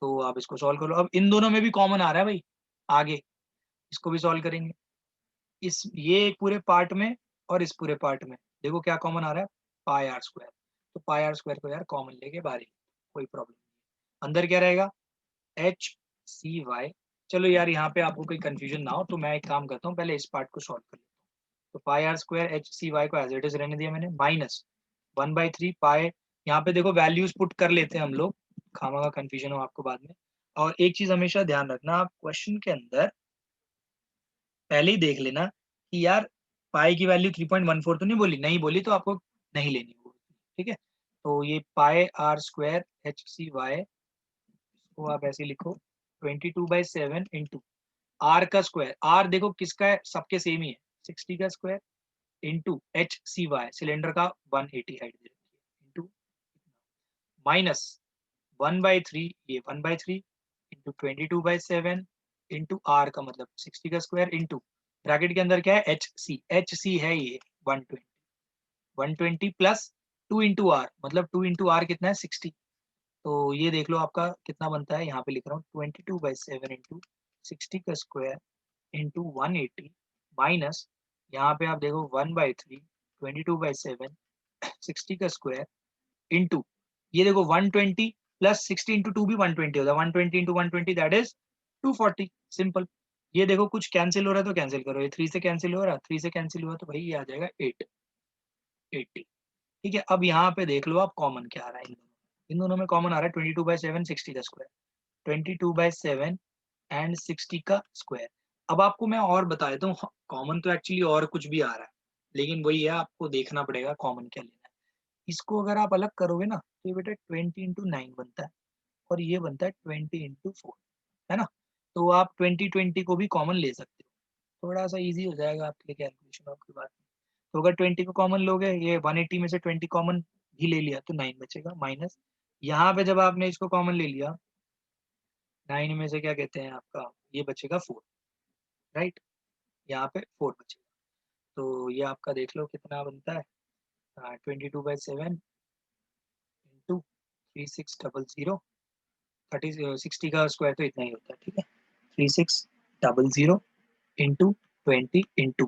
तो आप इसको सॉल्व करो। अब इन दोनों में भी कॉमन आ रहा है भाई, आगे इसको भी सॉल्व करेंगे। इस ये एक पूरे पार्ट में और इस पूरे पार्ट में देखो क्या कॉमन आ रहा है, पाई आर स्क्वायर। तो पाई आर स्क्वायर को यार कॉमन लेके बाहर, कोई प्रॉब्लम नहीं। अंदर क्या रहेगा, एच सी वाई। चलो यार यहाँ पे आपको कोई कंफ्यूजन ना हो तो मैं एक काम करता हूँ, पहले इस पार्ट को सॉल्व कर लेता हूँ। तो pi r square h c y को एज इट इज रहने दिया मैंने, माइनस 1/3 पाई, यहाँ पे देखो वैल्यूज पुट कर लेते हैं हम लोग, खामा का कंफ्यूजन हो आपको बाद में। और एक चीज हमेशा ध्यान रखना, आप क्वेश्चन के अंदर पहले ही देख लेना कि यार पाई की वैल्यू 3.14 तो नहीं बोली, नहीं बोली तो आपको नहीं लेनी वो, ठीक है। तो ये pi r square h c y को आप ऐसे लिखो 22/7 इंटू आर का स्क्वायर, आर देखो किसका है, सबके सेम ही है, 60 का square into h c y cylinder का 180 हाइट दे रखी है, इंटू माइनस 1/3, ये 1/3 इंटू 22/7 इंटू आर का मतलब 60 का स्क्वायर इंटू ब्रैकेट के अंदर क्या है, एच सी है ये 120, 120 प्लस 2 इंटू आर, मतलब 2 इंटू आर कितना है 60। तो ये देख लो आपका कितना बनता है, यहाँ पे लिख रहा हूँ 22/7 इंटू 60 का स्क्वायर इंटू 180 माइनस, यहाँ पे आप देखो 1/3 22/7 60 का स्क्वायर इंटू, ये देखो 120 प्लस 60 इंटू 2 भी 120 होता है, 120 इंटू 120 दैट इज 240, सिंपल। ये देखो कुछ कैंसिल हो रहा है तो कैंसिल करो, ये 3 से कैंसिल हो रहा है, 3 से कैंसिल हुआ तो भाई ये आ जाएगा 80, ठीक है। अब यहाँ पे देख लो आप कॉमन क्या आ रहा है, इन दोनों में कॉमन आ रहा है 22/7 60 का स्क्वायर, 22/7 एंड 60 का स्क्वायर। अब आपको मैं और बता देता हूँ, कॉमन तो एक्चुअली और कुछ भी आ रहा है, लेकिन वही है आपको देखना पड़ेगा कॉमन क्या लेना है। इसको अगर आप अलग करोगे ना तो ये बेटा 20 × 9 बनता है और ये बनता है 20 × 4, है ना। तो आप 20 को भी कॉमन ले सकते हो, थोड़ा सा इजी हो जाएगा आपके लिए कैलकुलेशन आपकी बात। तो अगर 20 को कॉमन लोगे, ये 180 में से 20 कॉमन भी ले लिया तो 9 बचेगा, माइनस यहाँ पे जब आपने इसको कॉमन ले लिया 9 में से क्या कहते हैं आपका, ये बचेगा 4, राइट, यहाँ पे 4 बचेगा। तो ये आपका देख लो कितना बनता है, 22/7 इंटू 3600, 60 का स्क्वायर तो इतना ही होता है, ठीक है, 3600 इंटू 20 इंटू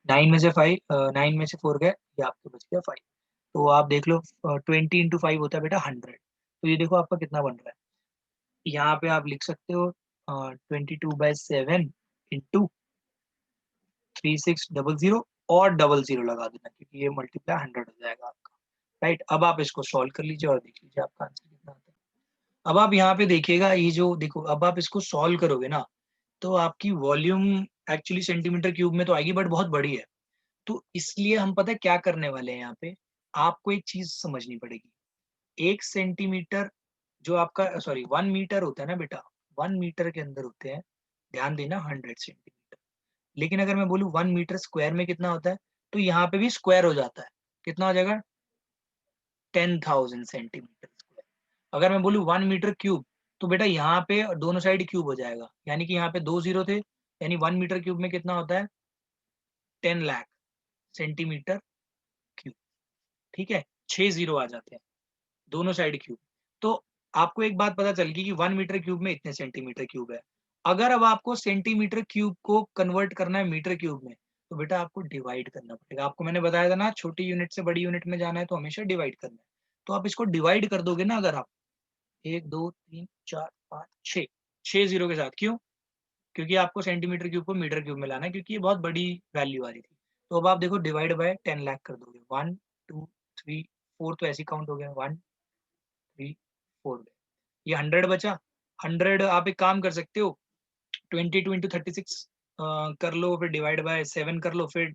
9 में से 5, 9 में से 4 गए, ये आपके बच गया 5। तो आप देख लो 20 इंटू 5 होता है बेटा 100। तो ये देखो आपका कितना बन रहा है, यहाँ पे आप लिख सकते हो 22/7 इंटू 3600 और 00 लगा देना क्योंकि ये मल्टीप्लाई 100 हो जाएगा आपका, राइट। अब आप इसको सॉल्व कर लीजिए और देख लीजिए आपका आंसर कितना आता है। अब आप यहाँ पे देखिएगा, ये जो देखो अब आप इसको सॉल्व करोगे ना तो आपकी वॉल्यूम एक्चुअली सेंटीमीटर क्यूब में तो आएगी बट बहुत बड़ी है। तो इसलिए हम पता है क्या करने वाले हैं यहाँ पे, आपको एक चीज समझनी पड़ेगी। 1 सेंटीमीटर जो आपका, सॉरी 1 मीटर होता है ना बेटा, 1 मीटर के अंदर होते हैं, ध्यान देना 100 सेंटीमीटर। लेकिन अगर मैं बोलूँ 1 मीटर स्क्वायर में कितना होता है, तो यहाँ पे भी स्क्वायर हो जाता है, कितना हो जाएगा 10,000 सेंटीमीटर स्क्वायर। अगर मैं बोलूँ 1 मीटर क्यूब, तो बेटा यहाँ पे दोनों साइड क्यूब हो जाएगा, यानी कि यहाँ पे 2 जीरो थे, यानी 1 मीटर क्यूब में कितना होता है 10 लाख सेंटीमीटर क्यूब, ठीक है, 6 जीरो आ जाते हैं दोनों साइड क्यूब। तो आपको एक बात पता चल गई कि 1 मीटर क्यूब में इतने सेंटीमीटर क्यूब है। अगर अब आपको सेंटीमीटर क्यूब को कन्वर्ट करना है मीटर क्यूब में, तो बेटा आपको डिवाइड करना पड़ेगा। आपको मैंने बताया था ना, छोटी यूनिट से बड़ी यूनिट में जाना है तो हमेशा डिवाइड करना है। तो आप इसको डिवाइड कर दोगे ना, अगर आप 1 2 3 4 5 6, 6 जीरो के साथ, क्यों, क्योंकि आपको सेंटीमीटर क्यूब को मीटर क्यूब में लाना है, क्योंकि ये बहुत बड़ी वैल्यू आ रही थी। तो अब आप देखो डिवाइड बाय 10 लाख कर दोगे, 1 2 3 4 तो ऐसी काउंट हो गया, 1 3 4 ये 100 बचा। 100 आप एक काम कर सकते हो, 22 इंटू 36 कर लो, फिर डिवाइड बाय 7 कर लो, फिर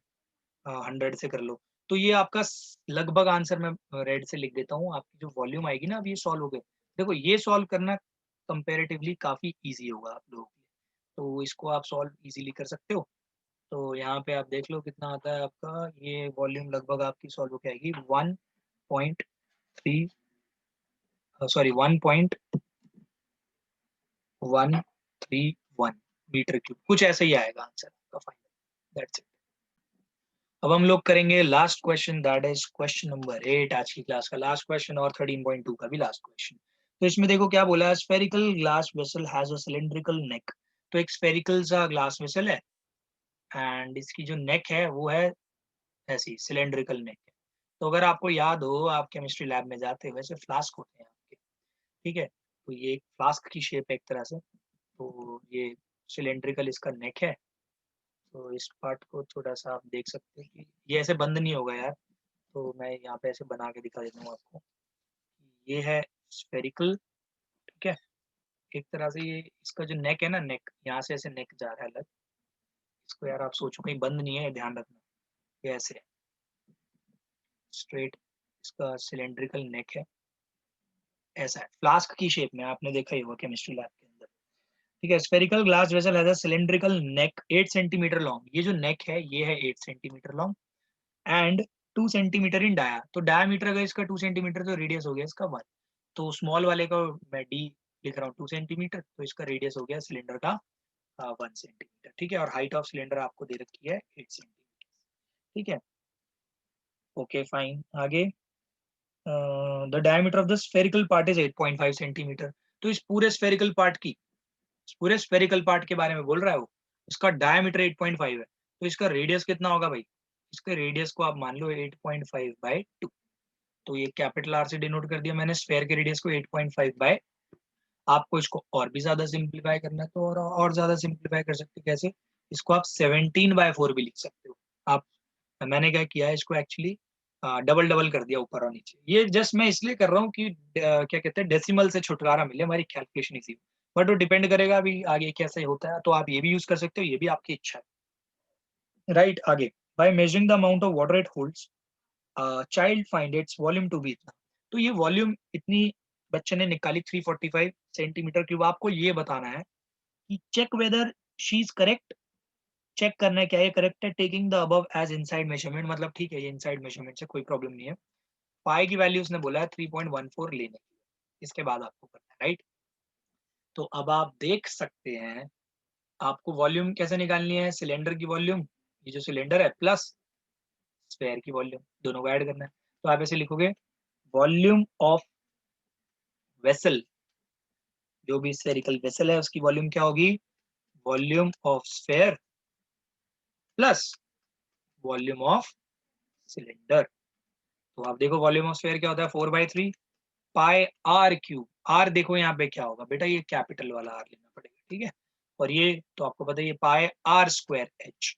100 से कर लो। तो ये आपका लगभग आंसर मैं रेड से लिख देता हूँ, आपकी जो वॉल्यूम आएगी ना, अब ये सॉल्व हो गए। देखो ये सॉल्व करना कंपेरेटिवली काफी इजी होगा आप लोगों के लिए, तो इसको आप सॉल्व इजीली कर सकते हो। तो यहाँ पे आप देख लो कितना आता है आपका, ये वॉल्यूम लगभग आपकी सॉल्व होके आएगी 1.3, सॉरी 1. 131 मीटर क्यूब, कुछ ऐसा ही आएगा आंसर का फाइनल। That's it. अब हम लोग करेंगे last question, that is question number 8, आज की क्लास का लास्ट क्वेश्चन और 13.2 का भी लास्ट क्वेश्चन। तो इसमें देखो क्या बोला है, spherical glass vessel has a cylindrical neck. तो एक स्फेरिकल सा ग्लास वेसल है एंड इसकी जो नेक है वो है ऐसी सिलेंड्रिकल नेक है। तो अगर आपको याद हो, आप केमिस्ट्री लैब में जाते हो, वैसे फ्लास्क होते हैं आपके, ठीक है, तो ये एक फ्लास्क की शेप है एक तरह से। तो ये सिलेंड्रिकल इसका नेक है। तो इस पार्ट को थोड़ा सा आप देख सकते हैं कि ये ऐसे बंद नहीं होगा यार, तो मैं यहाँ पे ऐसे बना के दिखा देता हूँ आपको। ये है स्फेरिकल, ठीक है, एक तरह से ये इसका जो नेक है ना, नेक यहाँ से ऐसे नेक जा रहा है अलग। इसको यार आप सोचो कहीं बंद नहीं है, ध्यान रखना। ये ऐसे है स्ट्रेट, इसका सिलेंड्रिकल नेक है, ऐसा है फ्लास्क की शेप में, आपने देखा ही होगा केमिस्ट्री लैब के अंदर, ठीक है। Spherical glass vessel has a cylindrical neck 8 centimetre long. ये जो नेक है ये है 8 centimetre long and 2 centimetre in dia. तो डायामीटर अगर इसका 2 सेंटीमीटर तो रेडियस हो गया इसका 1। तो स्मॉल वाले का मैं डी लिख रहा हूँ 2 सेंटीमीटर, तो इसका रेडियस हो गया सिलेंडर का 1 सेंटीमीटर, ठीक है। और हाइट ऑफ सिलेंडर आपको दे रखी है 8 सेंटीमीटर, ठीक है। ओके फाइन, आगे the diameter of the spherical part is 8.5 centimetre. तो इस पूरे स्फेरिकल पार्ट की, इस पूरे स्फेरिकल पार्ट के बारे में बोल रहा है वो, इसका डायमीटर 8.5 है। तो इसका रेडियस कितना होगा भाई, इसके रेडियस को आप मान लो 8.5/2। तो ये कैपिटल आर से डिनोट कर दिया मैंने स्फेयर के रेडियस को 8.5/। आपको इसको और भी ज्यादा सिंप्लीफाई करना है तो और ज्यादा सिंप्लीफाई कर सकते हो, कैसे, इसको आप 17/4 भी लिख सकते हो आप। मैंने क्या किया है, इसको एक्चुअली डबल डबल कर दिया ऊपर और नीचे। ये जस्ट मैं इसलिए कर रहा हूँ कि क्या कहते हैं, डेसिमल से छुटकारा मिले, हमारी कैलकुलेशन इजी हो। बट वो डिपेंड करेगा अभी आगे कैसे होता है, तो आप ये भी यूज कर सकते हो, ये भी आपकी इच्छा है, राइट। आगे, by measuring the amount of water it holds, child find its volume to be इतना। तो ये वॉल्यूम इतनी बच्चे ने निकाली 345 सेंटीमीटर क्यूब। आपको ये बताना है कि check whether she is correct, check करना है क्या ये करेक्ट है, taking the above as inside measurement, मतलब ठीक है ये इनसाइड मेजरमेंट से कोई प्रॉब्लम नहीं है। पाई की वैल्यू उसने बोला है 3.14 लेने की, इसके बाद आपको करना है, राइट। तो अब आप देख सकते हैं, आपको वॉल्यूम कैसे निकालनी है, सिलेंडर की वॉल्यूम, ये जो सिलेंडर है प्लस स्फेयर की वॉल्यूम, दोनों को ऐड करना है। तो आप ऐसे लिखोगे, वॉल्यूम ऑफ वेसल, जो भी स्फेरिकल वेसल है उसकी वॉल्यूम क्या होगी, volume of sphere plus volume of cylinder. तो आप देखो वॉल्यूम ऑफ स्फेयर क्या होता है, 4/3 पाई आर क्यूब। आर देखो यहाँ पे क्या होगा बेटा, ये कैपिटल वाला आर लेना पड़ेगा, ठीक है। और ये तो आपको पता है ये पाई आर स्क्वायर एच।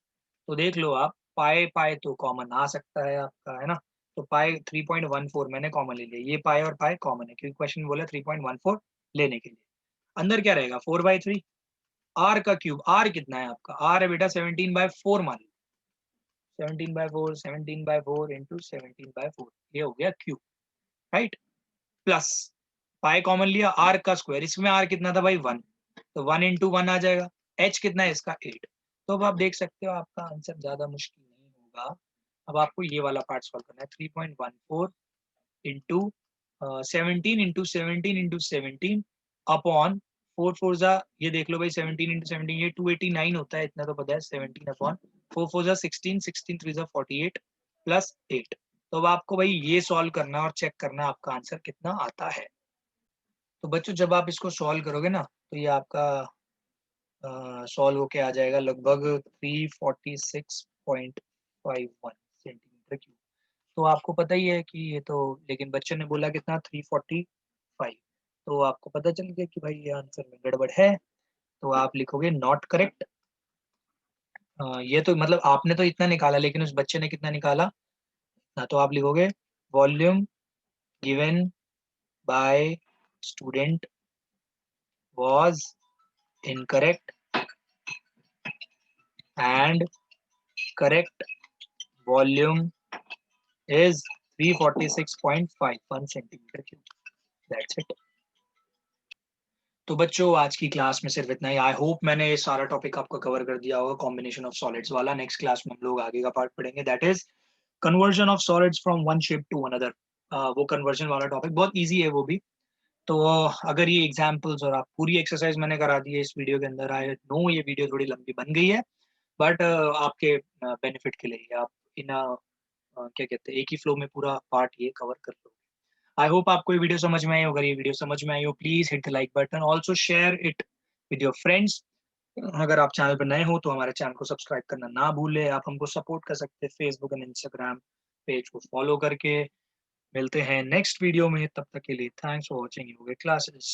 तो देख लो आप, पाई पाई तो कॉमन आ सकता है आपका, है ना। तो पाई 3.14 मैंने कॉमन ले लिया, ये पाई और पाई कॉमन है क्योंकि क्वेश्चन बोला 3.14 लेने के लिए। अंदर क्या रहेगा 4/3, आर का क्यूब, आर कितना है आपका, आर है बेटा 17/4 मान लो, 17/4, 17/4 इंटू 17/4, ये हो गया cube, right. Plus pi common लिया, आर का स्क्वायर, इसमें आर कितना था भाई 1, तो 1 इंटू 1 आ जाएगा। एच कितना है इसका 8। तो अब आप देख सकते हो आपका आंसर ज्यादा मुश्किल नहीं होगा। अब आपको ये वाला पार्ट सॉल्व करना है, 3.14 इंटू 17 इंटू 17 अपॉन 4 4 जा, ये देख लो भाई 17 इंटू 17 ये 289 होता है, इतना तो पता है। 17 अपॉन 4 4 जा 16, 16 3 जा 48 प्लस 8। तो अब आपको भाई ये सॉल्व करना है और चेक करना है आपका आंसर कितना आता है। तो बच्चों जब आप इसको सॉल्व करोगे ना, तो ये आपका सॉल्व होके आ जाएगा लगभग 346.51 सेंटीमीटर क्यूब। तो आपको पता ही है कि ये तो, लेकिन बच्चे ने बोला कितना 345। तो आपको पता चल गया कि भाई ये आंसर में गड़बड़ है, तो आप लिखोगे नॉट करेक्ट। ये तो मतलब आपने तो इतना निकाला लेकिन उस बच्चे ने कितना निकाला ना, तो आप लिखोगे volume given by student was incorrect and correct volume is 346.51 centimetre cube. That's it. तो बच्चों आज की क्लास में सिर्फ इतना ही। आई होप मैंने ये सारा टॉपिक आपको कवर कर दिया होगा, कॉम्बिनेशन ऑफ सॉलिड्स वाला। नेक्स्ट क्लास में हम लोग आगे का पार्ट पढ़ेंगे, that is conversion of solids from one shape to another. वो कन्वर्जन वाला टॉपिक बहुत ईजी है वो भी। तो अगर ये एग्जांपल्स और आप पूरी एक्सरसाइज मैंने करा दी है इस वीडियो के अंदर, आई नो ये वीडियो थोड़ी लंबी बन गई है, बट आपके बेनिफिट के लिए आप इन क्या कहते हैं एक ही फ्लो में पूरा पार्ट ये कवर कर लो। आई होप आपको ये वीडियो समझ में आई हो। अगर ये वीडियो समझ में आई हो, please hit the like button, also share it with your friends. अगर आप चैनल पर नए हो तो हमारे चैनल को सब्सक्राइब करना ना भूलें। आप हमको सपोर्ट कर सकते हैं फेसबुक एंड इंस्टाग्राम पेज को फॉलो करके। मिलते हैं नेक्स्ट वीडियो में, तब तक के लिए thanks for watching yoga classes.